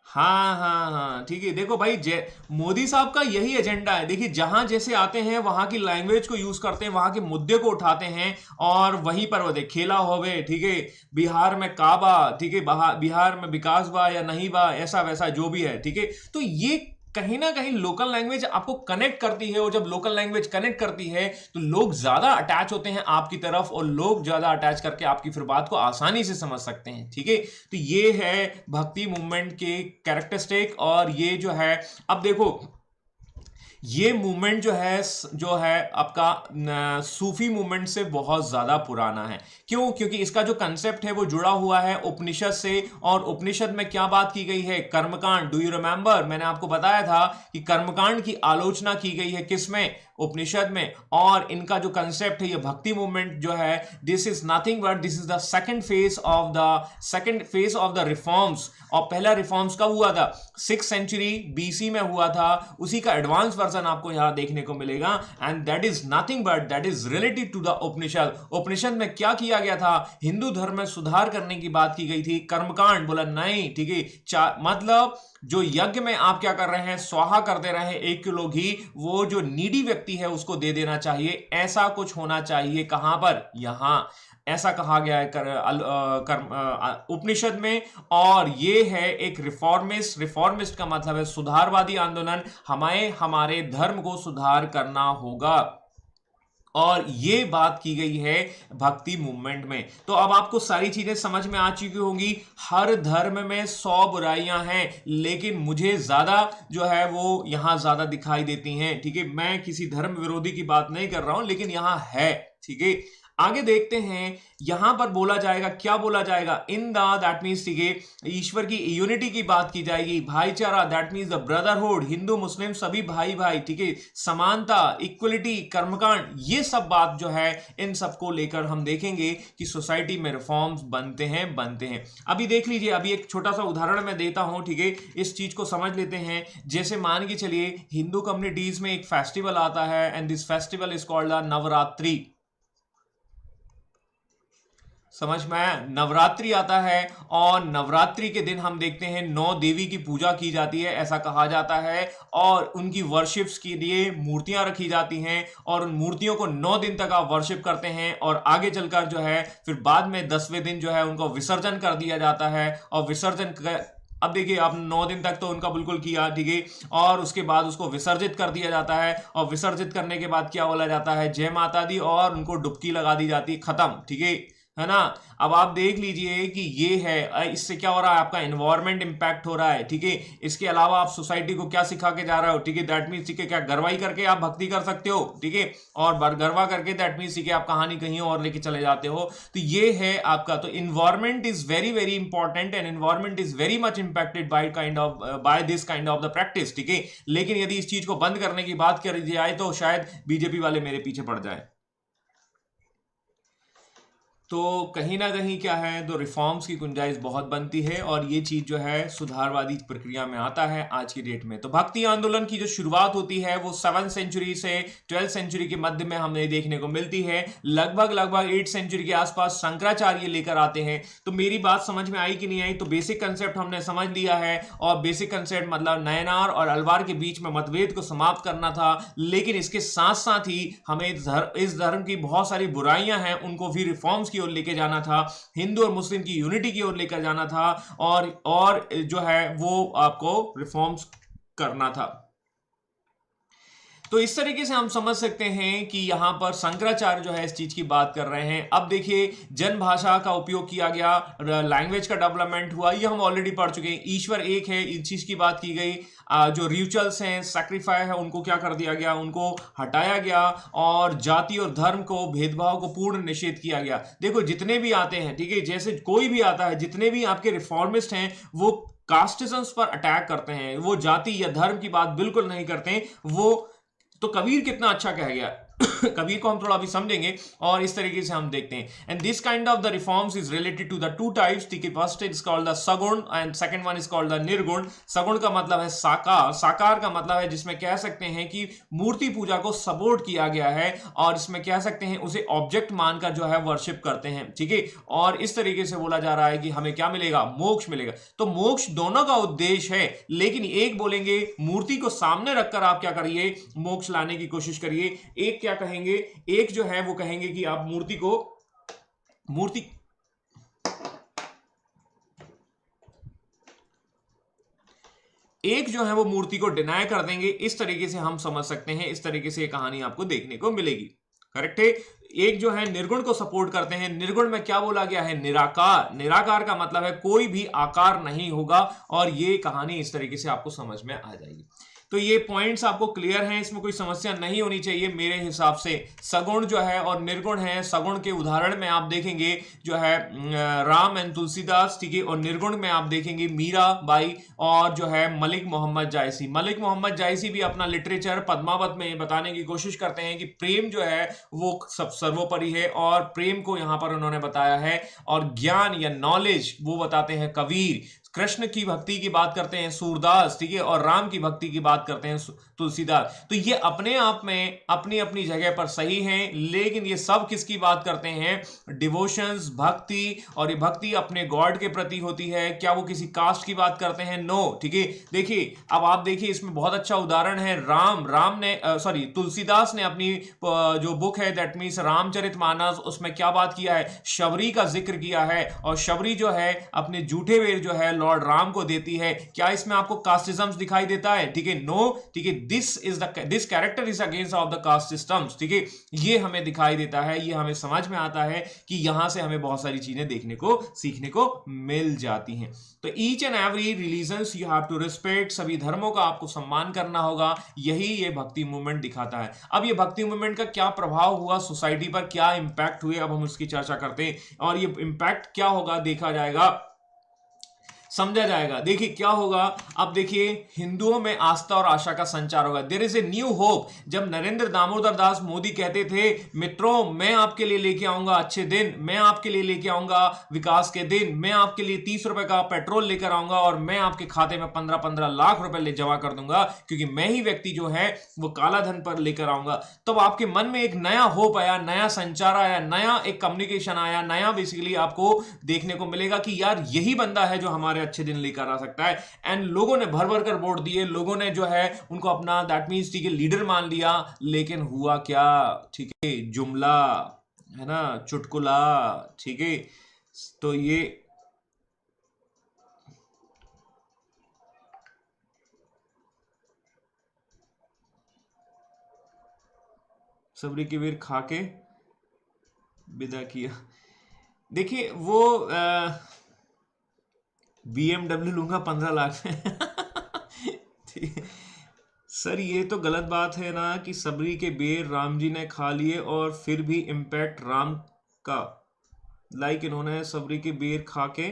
हाँ हाँ हाँ, ठीक है। देखो भाई, जय मोदी साहब का यही एजेंडा है। देखिए, जहां जैसे आते हैं वहां की लैंग्वेज को यूज करते हैं, वहां के मुद्दे को उठाते हैं और वहीं पर वो देख खेला होवे। ठीक है, बिहार में काबा, ठीक है, बिहार में विकास बा या नहीं बा, ऐसा वैसा जो भी है। ठीक है, तो ये कहीं ना कहीं लोकल लैंग्वेज आपको कनेक्ट करती है, और जब लोकल लैंग्वेज कनेक्ट करती है तो लोग ज्यादा अटैच होते हैं आपकी तरफ, और लोग ज्यादा अटैच करके आपकी फिर बात को आसानी से समझ सकते हैं। ठीक है, तो ये है भक्ति मूवमेंट के कैरेक्टरिस्टिक। और ये जो है, अब देखो, ये मूवमेंट जो है आपका सूफी मूवमेंट से बहुत ज्यादा पुराना है। क्यों? क्योंकि इसका जो कंसेप्ट है वो जुड़ा हुआ है उपनिषद से। और उपनिषद में क्या बात की गई है? कर्मकांड। Do you remember? मैंने आपको बताया था कि कर्मकांड की आलोचना की गई है किसमें? उपनिषद में। और इनका जो कंसेप्ट है, ये भक्ति मूवमेंट जो है, this is nothing but this is the second phase of the reforms. और पहला रिफॉर्म्स कब हुआ था? 6th सेंचुरी बीसी में हुआ था। उसी का एडवांस वर्जन आपको यहां देखने को मिलेगा। And that is nothing but that is related to the Upanishad. Upanishad में क्या किया गया था? हिंदू धर्म में सुधार करने की बात की गई थी। कर्मकांड बोला नहीं। ठीक है, मतलब जो यज्ञ में आप क्या कर रहे हैं, स्वाहा कर दे रहे हैं 1 किलो घी, वो जो नीडी व्यक्ति है उसको दे देना चाहिए। ऐसा कुछ होना चाहिए। कहां पर? यहां ऐसा कहा गया है उपनिषद में। और ये है एक रिफॉर्मिस्ट का मतलब है सुधारवादी आंदोलन। हमें हमारे धर्म को सुधार करना होगा, और ये बात की गई है भक्ति मूवमेंट में। तो अब आपको सारी चीजें समझ में आ चुकी होंगी। हर धर्म में 100 बुराइयां हैं, लेकिन मुझे ज्यादा जो है वो यहां ज्यादा दिखाई देती हैं। ठीक है, मैं किसी धर्म विरोधी की बात नहीं कर रहा हूं, लेकिन यहां है। ठीक है, आगे देखते हैं। यहां पर बोला जाएगा, क्या बोला जाएगा? इन द, दैट मीन्स, ठीक है, ईश्वर की यूनिटी की बात की जाएगी। भाईचारा, that means the brotherhood, Hindu Muslim सभी भाई भाई। ठीक है, समानता, इक्वलिटी, कर्मकांड, ये सब बात जो है, इन सबको लेकर हम देखेंगे कि सोसाइटी में रिफॉर्म्स बनते हैं। अभी देख लीजिए, अभी एक छोटा सा उदाहरण मैं देता हूं। ठीक है, इस चीज को समझ लेते हैं। जैसे मान के चलिए, हिंदू कम्युनिटीज में एक फेस्टिवल आता है, and this festival is called the Navratri. समझ में आया? नवरात्रि आता है, और नवरात्रि के दिन हम देखते हैं 9 देवी की पूजा की जाती है, ऐसा कहा जाता है। और उनकी वर्शिप्स के लिए मूर्तियां रखी जाती हैं, और उन मूर्तियों को 9 दिन तक आप वर्शिप करते हैं। और आगे चलकर जो है, फिर बाद में 10वें दिन जो है उनको विसर्जन कर दिया जाता है। और अब देखिए, आप 9 दिन तक तो उनका बिल्कुल किया। ठीक है, और उसके बाद उसको विसर्जित कर दिया जाता है। और विसर्जित करने के बाद क्या बोला जाता है? जय माता दी, और उनको डुबकी लगा दी जाती है। खत्म। ठीक है ना? अब आप देख लीजिए कि ये है, इससे क्या हो रहा है? आपका एनवायरमेंट इंपैक्ट हो रहा है। ठीक है, इसके अलावा आप सोसाइटी को क्या सिखा के जा रहे हो? ठीक है, दैट मीन्स, ठीक है, क्या गरवाई करके आप भक्ति कर सकते हो? ठीक है, और गरवा करके दैट मीन्स, ठीक है, आप कहानी कहीं और लेके चले जाते हो। तो ये है आपका, तो environment is very very important, and environment is very much impacted by this kind of the practice. ठीक है, लेकिन यदि इस चीज को बंद करने की बात करी जाए तो शायद बीजेपी वाले मेरे पीछे पड़ जाए। तो कहीं ना कहीं क्या है, तो रिफॉर्म्स की गुंजाइश बहुत बनती है, और ये चीज जो है सुधारवादी प्रक्रिया में आता है आज की डेट में। तो भक्ति आंदोलन की जो शुरुआत होती है वो 7th सेंचुरी से 12th सेंचुरी के मध्य में हमें देखने को मिलती है। लगभग 8th सेंचुरी के आसपास शंकराचार्य लेकर आते हैं। तो मेरी बात समझ में आई कि नहीं आई? तो बेसिक कंसेप्ट हमने समझ लिया है, और बेसिक कंसेप्ट मतलब नयनार और अलवार के बीच में मतभेद को समाप्त करना था। लेकिन इसके साथ साथ ही हमें इस धर्म की बहुत सारी बुराइयां हैं, उनको भी रिफॉर्म्स की ओर लेके जाना था। हिंदू और मुस्लिम की यूनिटी की ओर लेकर जाना था, और जो है वो आपको रिफॉर्म्स करना था। तो इस तरीके से हम समझ सकते हैं कि यहां पर शंकराचार्य जो है इस चीज की बात कर रहे हैं। अब देखिए, जन भाषा का उपयोग किया गया, लैंग्वेज का डेवलपमेंट हुआ, ये हम ऑलरेडी पढ़ चुके हैं। ईश्वर एक है, इस चीज की बात की गई। जो रिचुअल्स हैं, सैक्रिफाई है, उनको क्या कर दिया गया? उनको हटाया गया। और जाति और धर्म को, भेदभाव को पूर्ण निषेध किया गया। देखो, जितने भी आते हैं, ठीक है, जैसे कोई भी आता है, जितने भी आपके रिफॉर्मिस्ट हैं, वो कास्टिज्म पर अटैक करते हैं, वो जाति या धर्म की बात बिल्कुल नहीं करते। वो तो कबीर कितना अच्छा कह गया, कबीर को हम थोड़ा भी समझेंगे और इस तरीके से हम देखते हैं। And this kind of the reforms is related to the two types. ठीक है, first is called the Saguna and second one is called the Nirguna. Saguna का मतलब है साकार, साकार का मतलब है जिसमें कह सकते हैं कि मूर्ति पूजा को सपोर्ट किया गया है और इसमें कह सकते हैं उसे ऑब्जेक्ट मानकर जो है वर्शिप करते हैं। ठीक है, और इस तरीके से बोला जा रहा है कि हमें क्या मिलेगा, मोक्ष मिलेगा। तो मोक्ष दोनों का उद्देश्य है, लेकिन एक बोलेंगे मूर्ति को सामने रखकर आप क्या करिए, मोक्ष लाने की कोशिश करिए। एक क्या कहेंगे, एक जो है वो कहेंगे कि आप एक जो है वो मूर्ति को डिनाय कर देंगे। इस तरीके से हम समझ सकते हैं, इस तरीके से ये कहानी आपको देखने को मिलेगी। करेक्ट है। एक जो है निर्गुण को सपोर्ट करते हैं। निर्गुण में क्या बोला गया है, निराकार। निराकार का मतलब है कोई भी आकार नहीं होगा, और ये कहानी इस तरीके से आपको समझ में आ जाएगी। तो ये पॉइंट्स आपको क्लियर हैं, इसमें कोई समस्या नहीं होनी चाहिए मेरे हिसाब से। सगुण जो है और निर्गुण है, सगुण के उदाहरण में आप देखेंगे जो है राम एंड तुलसीदास। ठीक है, और निर्गुण में आप देखेंगे मीरा बाई और जो है मलिक मोहम्मद जायसी। मलिक मोहम्मद जायसी भी अपना लिटरेचर पद्मावत में बताने की कोशिश करते हैं कि प्रेम जो है वो सब सर्वोपरि है, और प्रेम को यहां पर उन्होंने बताया है। और ज्ञान या नॉलेज वो बताते हैं कबीर। कृष्ण की भक्ति की बात करते हैं सूरदास। ठीक है, और राम की भक्ति की बात करते हैं तुलसीदास। तो ये अपने आप में अपनी अपनी जगह पर सही हैं, लेकिन ये सब किसकी बात करते हैं, डिवोशंस, भक्ति। और ये भक्ति अपने गॉड के प्रति होती है। क्या वो किसी कास्ट की बात करते हैं, नो। ठीक है, देखिए अब आप देखिए इसमें बहुत अच्छा उदाहरण है। राम ने तुलसीदास ने अपनी जो बुक है दैट मीन्स रामचरितमानस, उसमें क्या बात किया है, शबरी का जिक्र किया है। और शबरी जो है अपने जूठे वेर जो है लॉर्ड राम को देती है। क्या इसमें आपको कास्टिज्म दिखाई देता है, ठीक है, नो। ठीक है, this character is against of the caste systems. ठीक है, ये हमें दिखाई देता है, ये हमें समझ में आता है कि यहां से हमें बहुत सारी चीजें देखने को सीखने को मिल जाती हैं। तो each and every religion you have to respect, सभी धर्मों का आपको सम्मान करना होगा। यही ये भक्ति मूवमेंट दिखाता है। अब ये भक्ति मूवमेंट का क्या प्रभाव हुआ सोसाइटी पर, क्या इंपैक्ट हुए, अब हम उसकी चर्चा करते हैं। और ये इंपैक्ट क्या होगा देखा जाएगा, समझा जाएगा। देखिए क्या होगा, अब देखिए हिंदुओं में आस्था और आशा का संचार होगा। There is a new hope. जब नरेंद्र दामोदर दास मोदी कहते थे मित्रों मैं आपके लिए लेके आऊंगा अच्छे दिन, मैं आपके लिए लेके आऊंगा विकास के दिन, मैं आपके लिए 30 रुपए का पेट्रोल लेकर आऊंगा और मैं आपके खाते में 15-15 लाख रुपए ले जमा कर दूंगा, क्योंकि मैं ही व्यक्ति जो है वो काला धन पर लेकर आऊंगा। तब आपके मन में एक नया होप आया, नया संचार आया, नया एक कम्युनिकेशन आया, नया बेसिकली आपको देखने को मिलेगा कि यार यही बंदा है जो हमारे अच्छे दिन लेकर आ सकता है। एंड लोगों ने भर भर कर वोट दिए, लोगों ने जो है उनको अपना दैट मींस ठीक है लीडर मान लिया। लेकिन हुआ क्या, ठीक है, जुमला है ना, चुटकुला। ठीक है, तो ये सबरी की वीर खा के विदा किया। देखिए वो BMW लूंगा 15 लाख में। ठीक है। सर ये तो गलत बात है ना कि सबरी के बेर राम जी ने खा लिए और फिर भी इम्पैक्ट राम का, लाइक इन्होंने सबरी के बेर खा के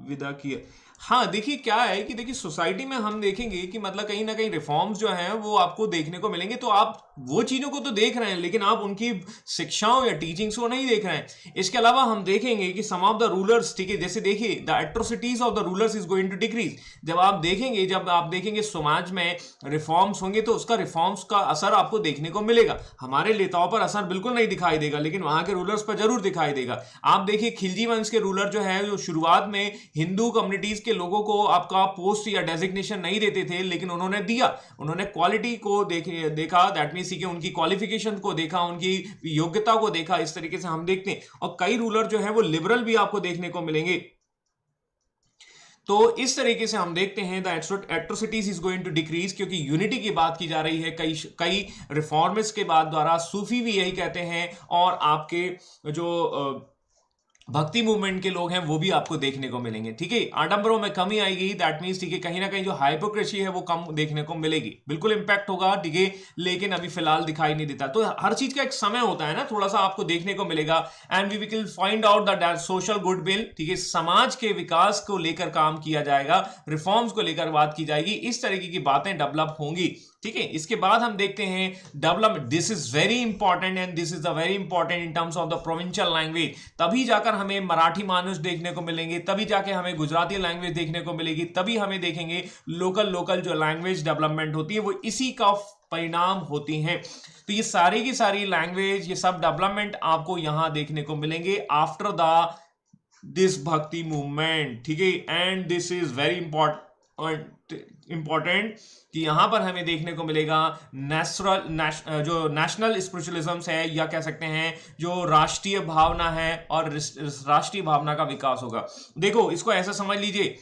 विदा किया। हाँ देखिए क्या है कि देखिए सोसाइटी में हम देखेंगे कि मतलब कहीं ना कहीं रिफॉर्म्स जो हैं वो आपको देखने को मिलेंगे। तो आप वो चीजों को तो देख रहे हैं, लेकिन आप उनकी शिक्षाओं या टीचिंग्स को नहीं देख रहे हैं। इसके अलावा हम देखेंगे कि सम ऑफ द रूलर्स, ठीक है, जैसे देखिए the atrocities of the rulers is going to decrease. जब आप देखेंगे समाज में रिफॉर्म्स होंगे तो उसका रिफॉर्म्स का असर आपको देखने को मिलेगा। हमारे नेताओं पर असर बिल्कुल नहीं दिखाई देगा, लेकिन वहां के रूलर्स पर जरूर दिखाई देगा। आप देखिए खिलजी वंश के रूलर जो है, जो शुरुआत में हिंदू कम्युनिटीज के लोगों को आपका पोस्ट या डेजिग्नेशन नहीं देते थे, लेकिन उन्होंने दिया। उन्होंने क्वालिटी को देखा, दैट मींस कि उनकी क्वालिफिकेशन को देखा, उनकी योग्यता को देखा। इस तरीके से हम देखते हैं। और कई रूलर जो है वो लिबरल भी आपको देखने को मिलेंगे। तो इस तरीके से हम देखते हैं the atrocities is going to decrease, क्योंकि यूनिटी की बात की जा रही है। कई रिफॉर्मिस्ट के बाद द्वारा सूफी भी यही कहते हैं, और आपके जो भक्ति मूवमेंट के लोग हैं वो भी आपको देखने को मिलेंगे। ठीक है, आडंबरों में कमी आएगी, दैट मींस ठीक है कहीं ना कहीं जो हाइपोक्रेसी है वो कम देखने को मिलेगी। बिल्कुल इंपैक्ट होगा, ठीक है, लेकिन अभी फिलहाल दिखाई नहीं देता। तो हर चीज का एक समय होता है ना, थोड़ा सा आपको देखने को मिलेगा। And we will find out the social goodwill, ठीक है, समाज के विकास को लेकर काम किया जाएगा, रिफॉर्म्स को लेकर बात की जाएगी, इस तरीके की बातें डेवलप होंगी। ठीक है। इसके बाद हम देखते हैं development, this is very important and this is the very important in terms of the provincial language. तभी जाकर हमें मराठी मानुष देखने को मिलेंगे, तभी जाके हमें गुजराती लैंग्वेज देखने को मिलेगी, तभी हमें देखेंगे लोकल जो लैंग्वेज डेवलपमेंट होती है वो इसी का परिणाम होती हैं। तो ये सारी की सारी लैंग्वेज, ये सब डेवलपमेंट आपको यहां देखने को मिलेंगे आफ्टर द दिस भक्ति मूवमेंट। ठीक है, and this is very important कि यहां पर हमें देखने को मिलेगा जो नेशनल स्पिरिचुअलिज्म है, या कह सकते हैं जो राष्ट्रीय भावना है, और राष्ट्रीय भावना का विकास होगा। देखो, इसको ऐसा समझ लीजिए,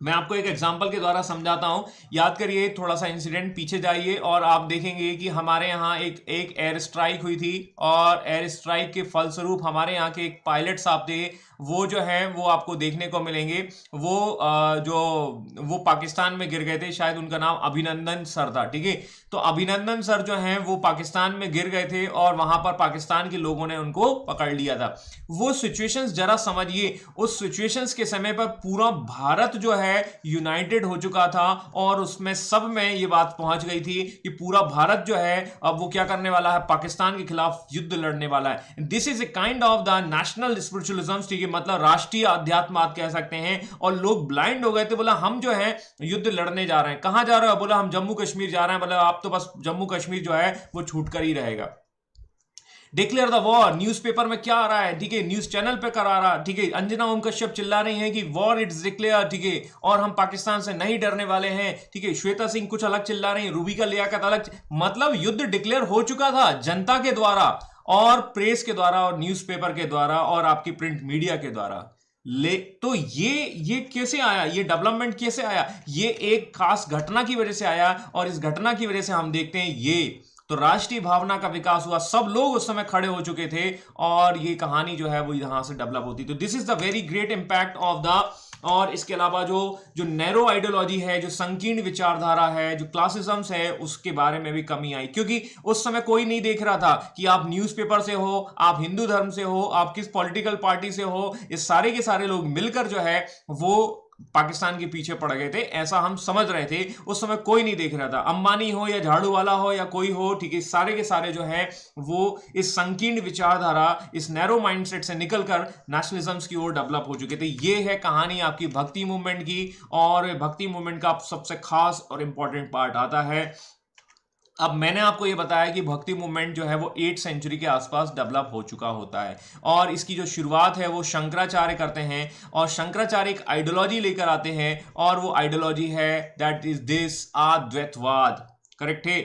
मैं आपको एक एग्जांपल के द्वारा समझाता हूं। याद करिए, थोड़ा सा इंसिडेंट पीछे जाइए और आप देखेंगे कि हमारे यहाँ एक एयर स्ट्राइक हुई थी, और एयर स्ट्राइक के फलस्वरूप हमारे यहाँ के एक पायलट साहब थे, वो जो है वो आपको देखने को मिलेंगे, वो पाकिस्तान में गिर गए थे। शायद उनका नाम अभिनंदन सर था। ठीक है, तो अभिनंदन सर जो हैं वो पाकिस्तान में गिर गए थे, और वहां पर पाकिस्तान के लोगों ने उनको पकड़ लिया था। वो सिचुएशंस जरा समझिए, उस सिचुएशंस के समय पर पूरा भारत जो है यूनाइटेड हो चुका था, और उसमें सब में ये बात पहुंच गई थी कि पूरा भारत जो है अब वो क्या करने वाला है, पाकिस्तान के खिलाफ युद्ध लड़ने वाला है। This is a kind of the national spiritualism. ठीक है, मतलब राष्ट्रीय अध्यात्म आप कह सकते हैं। और लोग ब्लाइंड हो गए थे, बोला हम जो है युद्ध लड़ने जा रहे हैं। कहां जा रहे हो? बोला हम जम्मू कश्मीर जा रहे हैं। बोला आप तो बस जम्मू कश्मीर जो है वो छूट कर ही रहेगा। डिक्लेयर द वॉर, न्यूज़पेपर में क्या आ रहा है? ठीक है, न्यूज चैनल पे करा रहा। ठीक है, अंजना ओम कश्यप चिल्ला रही हैं कि वॉर इट्स डिक्लेयर। ठीक है, और हम पाकिस्तान से नहीं डरने वाले हैं। ठीक है, श्वेता सिंह कुछ अलग चिल्ला रही हैं, रूबिका लियाकत अलग। मतलब युद्ध डिक्लेयर हो चुका था जनता के द्वारा, और प्रेस के द्वारा, और न्यूज़पेपर के द्वारा, और आपकी प्रिंट मीडिया के द्वारा। तो ये कैसे आया? ये डेवलपमेंट कैसे आया? ये एक खास घटना की वजह से आया, और इस घटना की वजह से हम देखते हैं ये तो राष्ट्रीय भावना का विकास हुआ। सब लोग उस समय खड़े हो चुके थे, और ये कहानी जो है वो यहां से डेवलप होती। तो this is the very great impact of the, और इसके अलावा जो नैरो आइडियोलॉजी है, जो संकीर्ण विचारधारा है, जो क्लासिज्म्स है, उसके बारे में भी कमी आई, क्योंकि उस समय कोई नहीं देख रहा था कि आप न्यूज़पेपर से हो, आप हिंदू धर्म से हो, आप किस पॉलिटिकल पार्टी से हो। ये सारे के सारे लोग मिलकर जो है वो पाकिस्तान के पीछे पड़ गए थे, ऐसा हम समझ रहे थे। उस समय कोई नहीं देख रहा था, अंबानी हो या झाड़ू वाला हो या कोई हो। ठीक है, सारे के सारे जो है वो इस संकीर्ण विचारधारा, इस नैरो माइंडसेट से निकलकर नेशनलिज्म्स की ओर डेवलप हो चुके थे। ये है कहानी आपकी भक्ति मूवमेंट की, और भक्ति मूवमेंट का सबसे खास और इंपॉर्टेंट पार्ट आता है। अब मैंने आपको ये बताया कि भक्ति मूवमेंट जो है वो 8th सेंचुरी के आसपास डेवलप हो चुका होता है, और इसकी जो शुरुआत है वो शंकराचार्य करते हैं, और शंकराचार्य एक आइडियोलॉजी लेकर आते हैं, और वो आइडियोलॉजी है दैट इज दिस अद्वैतवाद। करेक्ट है,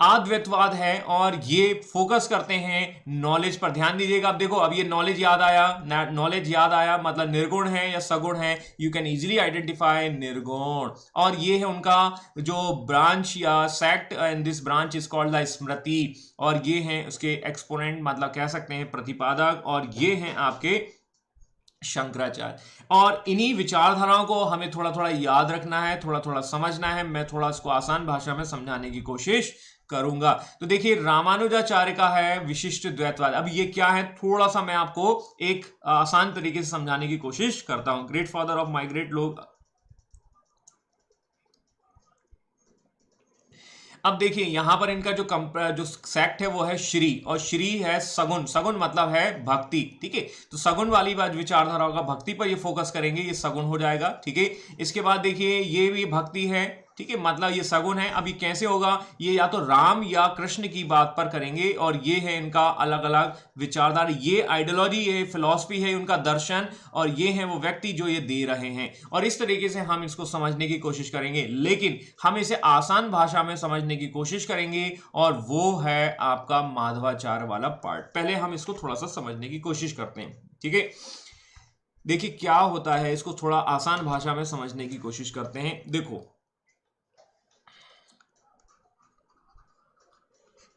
अद्वैतवाद है, और ये फोकस करते हैं नॉलेज पर। ध्यान दीजिएगा, अब देखो, अब ये नॉलेज याद आया, मतलब निर्गुण है या सगुण है। यू कैन इजीली आइडेंटिफाई निर्गुण, और ये है उनका जो ब्रांच या sect, and this branch is called the Smriti, और ये हैं उसके एक्सपोनेंट, मतलब कह सकते हैं प्रतिपादक, और ये हैं आपके शंकराचार्य। और इन्हीं विचारधाराओं को हमें थोड़ा थोड़ा याद रखना है, थोड़ा थोड़ा समझना है। मैं थोड़ा इसको आसान भाषा में समझाने की कोशिश करूंगा। तो देखिए, रामानुजाचार्य का है विशिष्ट द्वैतवाद। अब ये क्या है, थोड़ा सा मैं आपको एक आसान तरीके से समझाने की कोशिश करता हूं। ग्रेट फादर ऑफ माइग्रेट लोग, अब देखिए यहां पर इनका जो सेक्ट है वो है श्री, और श्री है सगुन। सगुन मतलब है भक्ति। ठीक है, तो सगुन वाली बात विचारधारा का भक्ति पर ये फोकस करेंगे, ये सगुन हो जाएगा। ठीक है, इसके बाद देखिए ये भी भक्ति है। ठीक है, मतलब ये सगुन है। अब ये कैसे होगा, ये या तो राम या कृष्ण की बात पर करेंगे, और ये है इनका अलग अलग विचारधारा, ये आइडियोलॉजी, ये फिलॉसफी है उनका दर्शन, और ये है वो व्यक्ति जो ये दे रहे हैं। और इस तरीके से हम इसको समझने की कोशिश करेंगे, लेकिन हम इसे आसान भाषा में समझने की कोशिश करेंगे, और वो है आपका माधवाचार्य वाला पार्ट। पहले हम इसको थोड़ा सा समझने की कोशिश करते हैं। ठीक है, देखिए क्या होता है, इसको थोड़ा आसान भाषा में समझने की कोशिश करते हैं। देखो,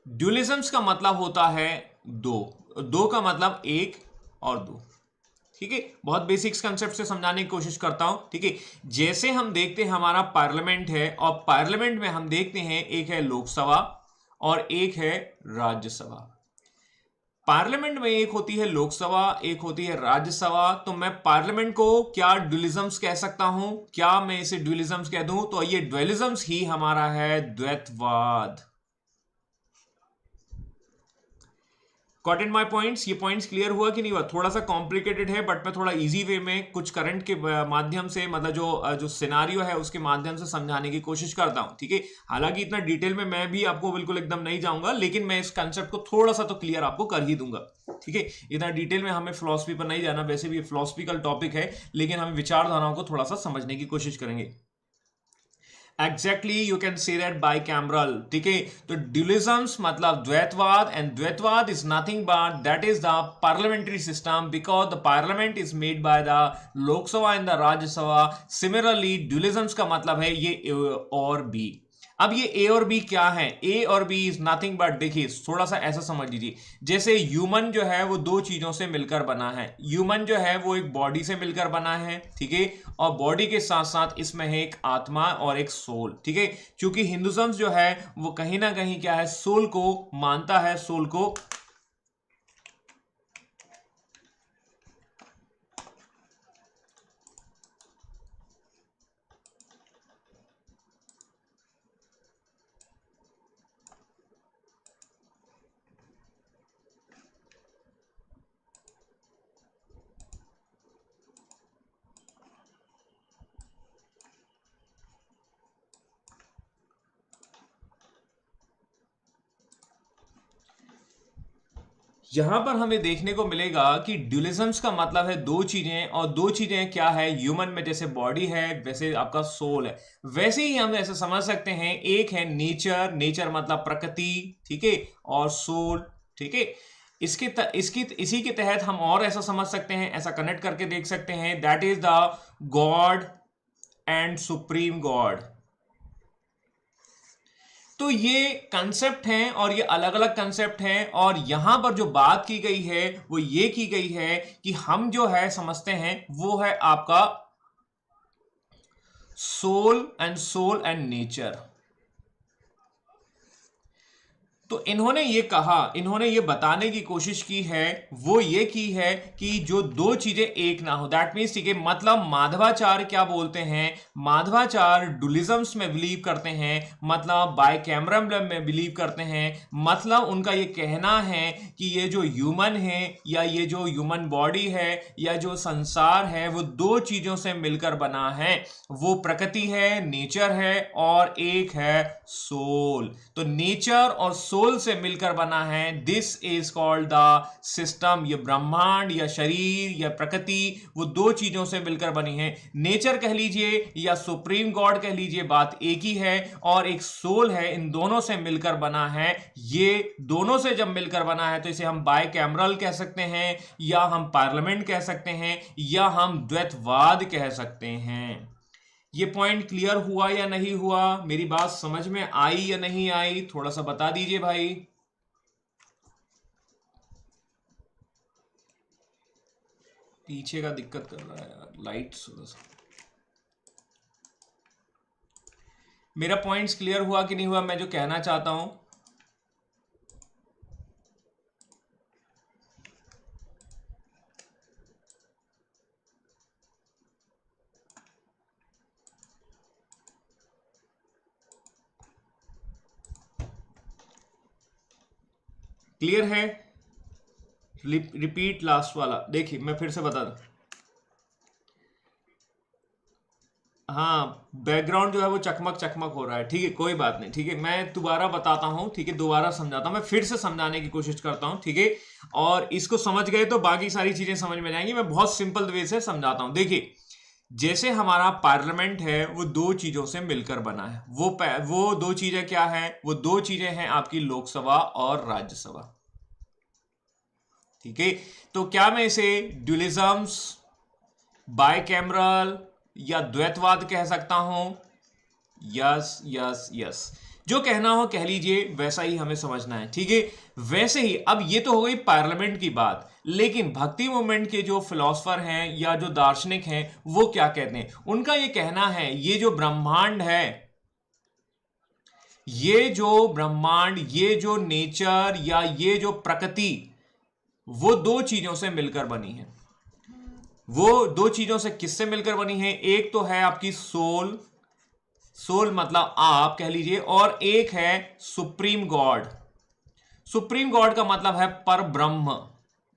ड्यूलिज्म्स का मतलब होता है दो का मतलब एक और दो। ठीक है, बहुत बेसिक्स कंसेप्ट से समझाने की कोशिश करता हूं। ठीक है, जैसे हम देखते हैं हमारा पार्लियामेंट है, और पार्लियामेंट में हम देखते हैं एक है लोकसभा और एक है राज्यसभा। पार्लियामेंट में एक होती है लोकसभा, एक होती है राज्यसभा। तो मैं पार्लियामेंट को क्या ड्यूलिज्म्स कह सकता हूं? क्या मैं इसे ड्यूलिज्म्स कह दूं? तो ये ड्यूलिज्म्स ही हमारा है द्वैतवाद। Got in my points? ये पॉइंट्स क्लियर हुआ कि नहीं हुआ? थोड़ा सा कॉम्प्लिकेटेड है, बट मैं थोड़ा इजी वे में कुछ करंट के माध्यम से, मतलब जो सिनारियो है उसके माध्यम से समझाने की कोशिश करता हूं, ठीक है। हालांकि इतना डिटेल में मैं भी आपको बिल्कुल एकदम नहीं जाऊंगा, लेकिन मैं इस कंसेप्ट को थोड़ा सा तो क्लियर आपको कर ही दूंगा, ठीक है। इतना डिटेल में हमें फिलॉसफी पर नहीं जाना, वैसे भी फिलॉसफिकल टॉपिक है, लेकिन हम विचारधाराओं को थोड़ा सा समझने की कोशिश करेंगे। Exactly, you can say that bicameral, ठीक है। तो ड्यूलिज्म्स मतलब द्वैतवाद, एंड द्वैतवाद is nothing but that is the parliamentary system, because the parliament is made by the Lok Sabha and the Rajya Sabha. Similarly dualisms का मतलब है ये ए और बी। अब ये ए और बी क्या है? ए और बी इज नथिंग बट, देखिए थोड़ा सा ऐसा समझ लीजिए, जैसे ह्यूमन जो है वो दो चीजों से मिलकर बना है। ह्यूमन जो है वो एक बॉडी से मिलकर बना है, ठीक है, और बॉडी के साथ साथ इसमें है एक आत्मा और एक सोल, ठीक है। क्योंकि हिंदुज्म जो है वो कहीं ना कहीं क्या है, सोल को मानता है, सोल को यहां पर हमें देखने को मिलेगा कि ड्यूलिज्म्स का मतलब है दो चीजें, और दो चीजें क्या है? ह्यूमन में जैसे बॉडी है वैसे आपका सोल है, वैसे ही हम ऐसे समझ सकते हैं। एक है नेचर, नेचर मतलब प्रकृति, ठीक है, और सोल, ठीक है। इसी के तहत हम और ऐसा समझ सकते हैं, ऐसा कनेक्ट करके देख सकते हैं, that is the God and supreme God. तो ये कंसेप्ट हैं और ये अलग अलग कंसेप्ट हैं, और यहां पर जो बात की गई है वो ये की गई है कि हम जो है समझते हैं वो है आपका सोल एंड नेचर। तो इन्होंने ये कहा, इन्होंने ये बताने की कोशिश की है, वो ये की है कि जो दो चीजें एक ना हो, दैट मीन्स, ठीक है, मतलब माधवाचार्य क्या बोलते हैं? माधवाचार्य डुलिज्म्स में बिलीव करते हैं, मतलब बाइकैमरल में बिलीव करते हैं। मतलब उनका ये कहना है कि ये जो ह्यूमन है, या ये जो ह्यूमन बॉडी है, या जो संसार है, वो दो चीजों से मिलकर बना है। वो प्रकृति है, नेचर है, और एक है सोल। तो नेचर और सोल से मिलकर बना है, this is called the system. ये ब्रह्मांड या शरीर या प्रकृति, वो दो चीजों से मिलकर बनी है। नेचर कह लीजिए या सुप्रीम गॉड कह लीजिए, बात एक ही है, और एक सोल है, इन दोनों से मिलकर बना है। ये दोनों से जब मिलकर बना है तो इसे हम बाइकैमरल कह सकते हैं, या हम पार्लियामेंट कह सकते हैं, या हम द्वैतवाद कह सकते हैं। ये पॉइंट क्लियर हुआ या नहीं हुआ? मेरी बात समझ में आई या नहीं आई? थोड़ा सा बता दीजिए भाई। पीछे का दिक्कत कर रहा है यार, लाइट थोड़ा सा। मेरा पॉइंट्स क्लियर हुआ कि नहीं हुआ, मैं जो कहना चाहता हूं? क्लियर है? रिपीट लास्ट वाला, देखिए मैं फिर से बता दूं। हाँ, बैकग्राउंड जो है वो चकमक चकमक हो रहा है, ठीक है, कोई बात नहीं, ठीक है, मैं दोबारा बताता हूं, ठीक है, दोबारा समझाता हूं, मैं फिर से समझाने की कोशिश करता हूं, ठीक है। और इसको समझ गए तो बाकी सारी चीजें समझ में जाएंगी। मैं बहुत सिंपल वे से समझाता हूं। देखिए, जैसे हमारा पार्लियामेंट है वो दो चीजों से मिलकर बना है। वो दो चीजें क्या है? वो दो चीजें हैं आपकी लोकसभा और राज्यसभा, ठीक है। तो क्या मैं इसे ड्यूलिज्म्स, बाइकैमरल या द्वैतवाद कह सकता हूं? यस यस यस, जो कहना हो कह लीजिए, वैसा ही हमें समझना है, ठीक है। वैसे ही अब ये तो हो गई पार्लियामेंट की बात, लेकिन भक्ति मूवमेंट के जो फिलोसफर हैं या जो दार्शनिक हैं वो क्या कहते हैं? उनका ये कहना है, ये जो ब्रह्मांड है, ये जो ब्रह्मांड, ये जो नेचर या ये जो प्रकृति, वो दो चीजों से मिलकर बनी है। वो दो चीजों से किससे मिलकर बनी है? एक तो है आपकी सोल, सोल मतलब आप कह लीजिए, और एक है सुप्रीम गॉड। सुप्रीम गॉड का मतलब है पर ब्रह्म।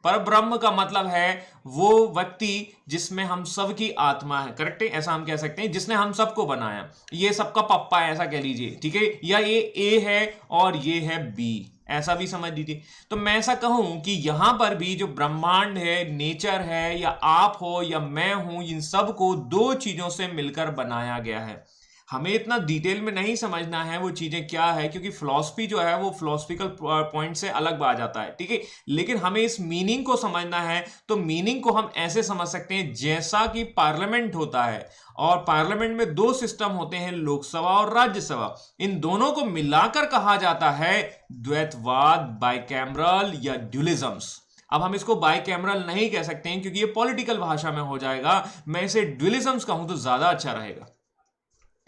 पर ब्रह्म का मतलब है वो व्यक्ति जिसमें हम सब की आत्मा है, करेक्ट है, ऐसा हम कह सकते हैं, जिसने हम सबको बनाया, ये सबका पप्पा है ऐसा कह लीजिए, ठीक है, या ये ए है और ये है बी, ऐसा भी समझ लीजिए। तो मैं ऐसा कहूं कि यहां पर भी जो ब्रह्मांड है, नेचर है, या आप हो या मैं हूं, इन सब को दो चीजों से मिलकर बनाया गया है। हमें इतना डिटेल में नहीं समझना है वो चीजें क्या है, क्योंकि फिलॉसफी जो है वो फिलोसफिकल पॉइंट से अलग आ जाता है, ठीक है। लेकिन हमें इस मीनिंग को समझना है, तो मीनिंग को हम ऐसे समझ सकते हैं जैसा कि पार्लियामेंट होता है, और पार्लियामेंट में दो सिस्टम होते हैं, लोकसभा और राज्यसभा। इन दोनों को मिलाकर कहा जाता है द्वैतवाद, बाइकैमरल या ड्यूलिज्म्स। अब हम इसको बाइकैमरल नहीं कह सकते हैं क्योंकि ये पॉलिटिकल भाषा में हो जाएगा, मैं इसे ड्यूलिज्म्स कहूं तो ज्यादा अच्छा रहेगा,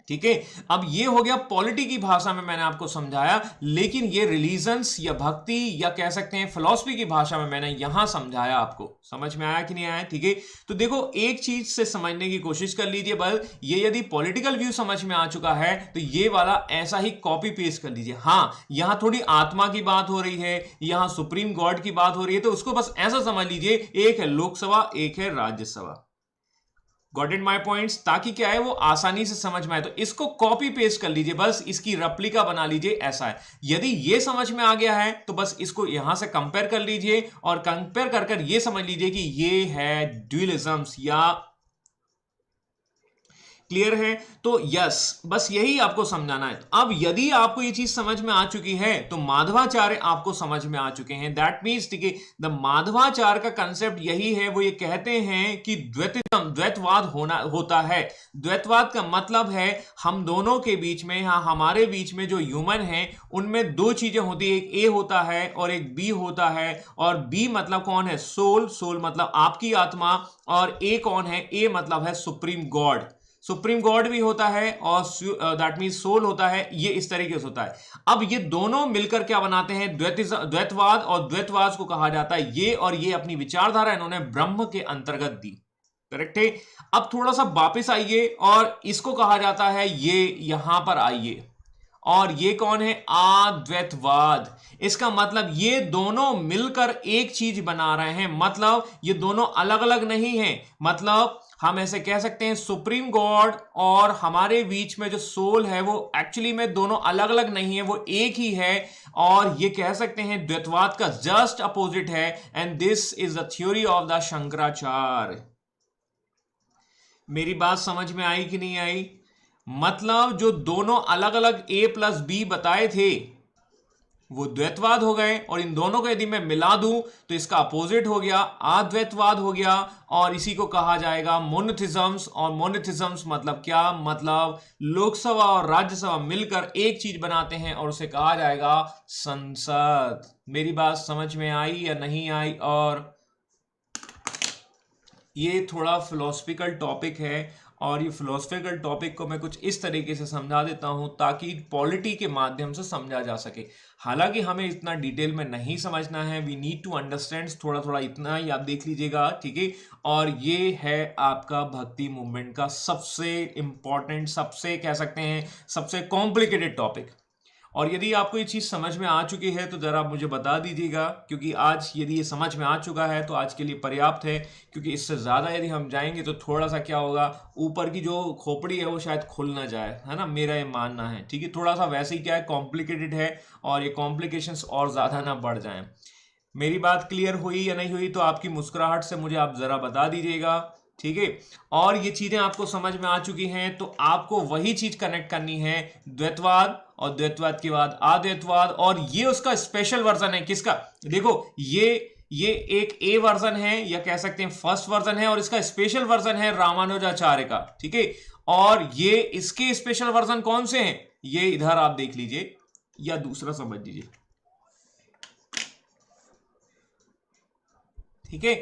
ठीक है। अब ये हो गया पॉलिटी की भाषा में मैंने आपको समझाया, लेकिन ये रिलीजन्स या भक्ति या कह सकते हैं फिलॉसफी की भाषा में मैंने यहां समझाया। आपको समझ में आया कि नहीं आया? ठीक है, तो देखो एक चीज से समझने की कोशिश कर लीजिए, बल ये यदि पॉलिटिकल व्यू समझ में आ चुका है तो ये वाला ऐसा ही कॉपी पेस्ट कर लीजिए। हाँ, यहां थोड़ी आत्मा की बात हो रही है, यहां सुप्रीम गॉड की बात हो रही है, तो उसको बस ऐसा समझ लीजिए, एक है लोकसभा, एक है Rajya Sabha. Got it my points? ताकि क्या है वो आसानी से समझ में आए, तो इसको कॉपी पेस्ट कर लीजिए, बस इसकी रेप्लिका बना लीजिए, ऐसा है। यदि ये समझ में आ गया है तो बस इसको यहां से कंपेयर कर लीजिए, और कंपेयर कर कर ये समझ लीजिए कि ये है ड्यूलिज्म्स, या क्लियर है? तो यस, बस यही आपको समझाना है। अब यदि आपको ये चीज समझ में आ चुकी है तो माधवाचार्य आपको समझ में आ चुके हैं। दैट मीन्स ठीक है, द माधवाचार्य का कंसेप्ट यही है, वो ये कहते हैं कि द्वैतवाद होता है। द्वैतवाद का मतलब है हम दोनों के बीच में, हाँ हमारे बीच में जो ह्यूमन है उनमें दो चीजें होती है, एक ए होता है और एक बी होता है। और बी मतलब कौन है? सोल, सोल मतलब आपकी आत्मा। और ए कौन है? ए मतलब है सुप्रीम गॉड। सुप्रीम गॉड भी होता है और दैट मीन सोल होता है, ये इस तरीके से होता है। अब ये दोनों मिलकर क्या बनाते हैं? द्वैतवाद, और द्वैतवाद को कहा जाता है, ये और ये अपनी विचारधारा इन्होंने ब्रह्म के अंतर्गत दी, करेक्ट है। अब थोड़ा सा वापिस आइए, और इसको कहा जाता है, ये यहां पर आइए, और ये कौन है? अद्वैतवाद। इसका मतलब ये दोनों मिलकर एक चीज बना रहे हैं, मतलब ये दोनों अलग अलग नहीं है। मतलब हम ऐसे कह सकते हैं सुप्रीम गॉड और हमारे बीच में जो सोल है वो एक्चुअली में दोनों अलग अलग नहीं है, वो एक ही है। और ये कह सकते हैं द्वैतवाद का जस्ट अपोजिट है, and this is the theory of the Shankaracharya. मेरी बात समझ में आई कि नहीं आई? मतलब जो दोनों अलग अलग ए प्लस बी बताए थे वो द्वैतवाद हो गए, और इन दोनों को यदि मैं मिला दूं तो इसका अपोजिट हो गया, अद्वैतवाद हो गया। और इसी को कहा जाएगा मोनोथिज्म्स। और मोनोथिज्म्स मतलब क्या? मतलब लोकसभा और राज्यसभा मिलकर एक चीज बनाते हैं, और उसे कहा जाएगा संसद। मेरी बात समझ में आई या नहीं आई? और ये थोड़ा फिलोसफिकल टॉपिक है, और ये फिलोसफिकल टॉपिक को मैं कुछ इस तरीके से समझा देता हूं ताकि पॉलिटी के माध्यम से समझा जा सके। हालांकि हमें इतना डिटेल में नहीं समझना है, वी नीड टू अंडरस्टैंड थोड़ा थोड़ा, इतना ही आप देख लीजिएगा, ठीक है। और ये है आपका भक्ति मूवमेंट का सबसे इंपॉर्टेंट, सबसे कह सकते हैं सबसे कॉम्प्लिकेटेड टॉपिक। और यदि आपको ये चीज़ समझ में आ चुकी है तो ज़रा आप मुझे बता दीजिएगा, क्योंकि आज यदि ये समझ में आ चुका है तो आज के लिए पर्याप्त है। क्योंकि इससे ज़्यादा यदि हम जाएंगे तो थोड़ा सा क्या होगा, ऊपर की जो खोपड़ी है वो शायद खुल ना जाए, है ना, मेरा ये मानना है, ठीक है। थोड़ा सा वैसे ही क्या है, कॉम्प्लिकेटेड है, और ये कॉम्प्लिकेशंस और ज़्यादा ना बढ़ जाएं। मेरी बात क्लियर हुई या नहीं हुई तो आपकी मुस्कुराहट से मुझे आप ज़रा बता दीजिएगा, ठीक है। और ये चीजें आपको समझ में आ चुकी हैं तो आपको वही चीज कनेक्ट करनी है, द्वैतवाद, और द्वैतवाद के बाद अद्वैतवाद। और ये उसका स्पेशल वर्जन है, किसका? देखो ये एक ए वर्जन है, या कह सकते हैं फर्स्ट वर्जन है, और इसका स्पेशल वर्जन है रामानुजाचार्य का, ठीक है। और ये इसके स्पेशल वर्जन कौन से हैं, ये इधर आप देख लीजिए, या दूसरा समझ लीजिए, ठीक है।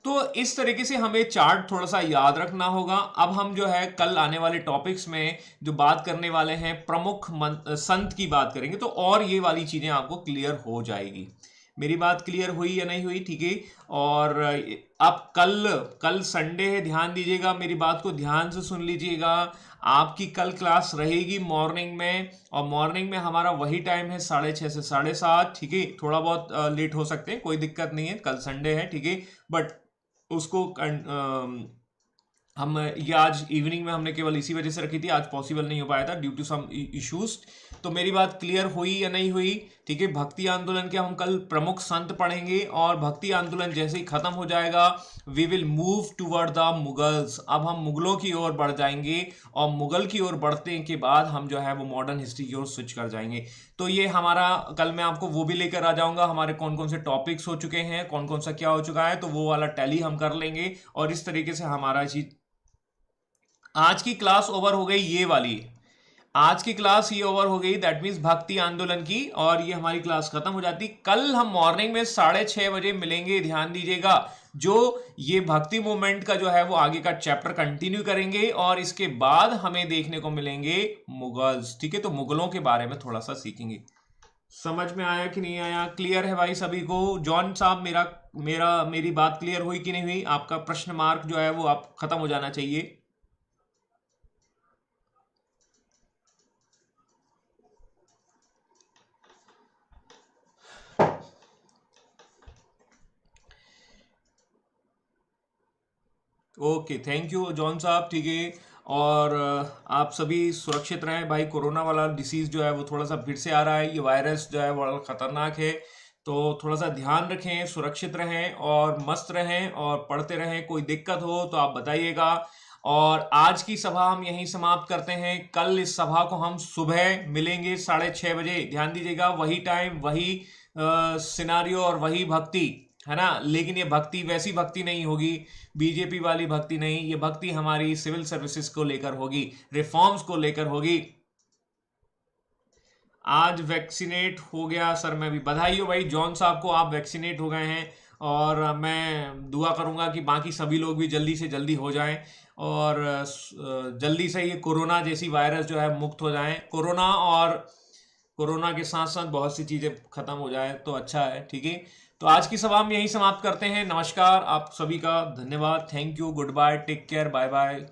तो इस तरीके से हमें चार्ट थोड़ा सा याद रखना होगा। अब हम जो है कल आने वाले टॉपिक्स में जो बात करने वाले हैं प्रमुख संत की बात करेंगे, तो और ये वाली चीजें आपको क्लियर हो जाएगी। मेरी बात क्लियर हुई या नहीं हुई? ठीक है। और आप कल संडे है, ध्यान दीजिएगा, मेरी बात को ध्यान से सुन लीजिएगा। आपकी कल क्लास रहेगी मॉर्निंग में, और मॉर्निंग में हमारा वही टाइम है 6:30 से 7:30। ठीक है, थोड़ा बहुत लेट हो सकते हैं, कोई दिक्कत नहीं है, कल संडे है। ठीक है, बट उसको हम ये आज इवनिंग में हमने केवल इसी वजह से रखी थी, आज पॉसिबल नहीं हो पाया था ड्यू टू सम इश्यूज। तो मेरी बात क्लियर हुई या नहीं हुई? ठीक है, भक्ति आंदोलन के हम कल प्रमुख संत पढ़ेंगे, और भक्ति आंदोलन जैसे ही खत्म हो जाएगा we will move toward the Mughals. अब हम मुगलों की ओर बढ़ जाएंगे, और मुगल की ओर बढ़ने के बाद हम जो है वो मॉडर्न हिस्ट्री की ओर स्विच कर जाएंगे। तो ये हमारा कल मैं आपको वो भी लेकर आ जाऊंगा, हमारे कौन कौन से टॉपिक्स हो चुके हैं, कौन कौन सा क्या हो चुका है, तो वो वाला टैली हम कर लेंगे, और इस तरीके से हमारा चीज आज की क्लास ओवर हो गई। ये वाली आज की क्लास ये ओवर हो गई, दैट मीन्स भक्ति आंदोलन की, और ये हमारी क्लास खत्म हो जाती। कल हम मॉर्निंग में 6:30 बजे मिलेंगे, ध्यान दीजिएगा। जो ये भक्ति मूवमेंट का जो है वो आगे का चैप्टर कंटिन्यू करेंगे, और इसके बाद हमें देखने को मिलेंगे मुगल्स। ठीक है, तो मुगलों के बारे में थोड़ा सा सीखेंगे। समझ में आया कि नहीं आया? क्लियर है भाई सभी को? जॉन साहब, मेरी बात क्लियर हुई कि नहीं हुई? आपका प्रश्न मार्क जो है वो आप खत्म हो जाना चाहिए। ओके, थैंक यू जॉन साहब। ठीक है, और आप सभी सुरक्षित रहें भाई। कोरोना वाला डिसीज जो है वो थोड़ा सा फिर से आ रहा है, ये वायरस जो है बड़ा खतरनाक है, तो थोड़ा सा ध्यान रखें, सुरक्षित रहें और मस्त रहें और पढ़ते रहें। कोई दिक्कत हो तो आप बताइएगा। और आज की सभा हम यहीं समाप्त करते हैं। कल इस सभा को हम सुबह मिलेंगे 6:30 बजे, ध्यान दीजिएगा, वही टाइम, वही सिनारियो और वही भक्ति, है ना। लेकिन ये भक्ति वैसी भक्ति नहीं होगी, बीजेपी वाली भक्ति नहीं, ये भक्ति हमारी सिविल सर्विसेज को लेकर होगी, रिफॉर्म्स को लेकर होगी। आज वैक्सीनेट हो गया सर, मैं भी, बधाई हो भाई जॉन साहब को, आप वैक्सीनेट हो गए हैं, और मैं दुआ करूंगा कि बाकी सभी लोग भी जल्दी से जल्दी हो जाएं, और जल्दी से ये कोरोना जैसी वायरस जो है मुक्त हो जाएं। कोरोना के साथ साथ बहुत सी चीज़ें खत्म हो जाए तो अच्छा है। ठीक है, तो आज की सभा हम यहीं समाप्त करते हैं। नमस्कार, आप सभी का धन्यवाद, thank you, goodbye, take care, bye bye.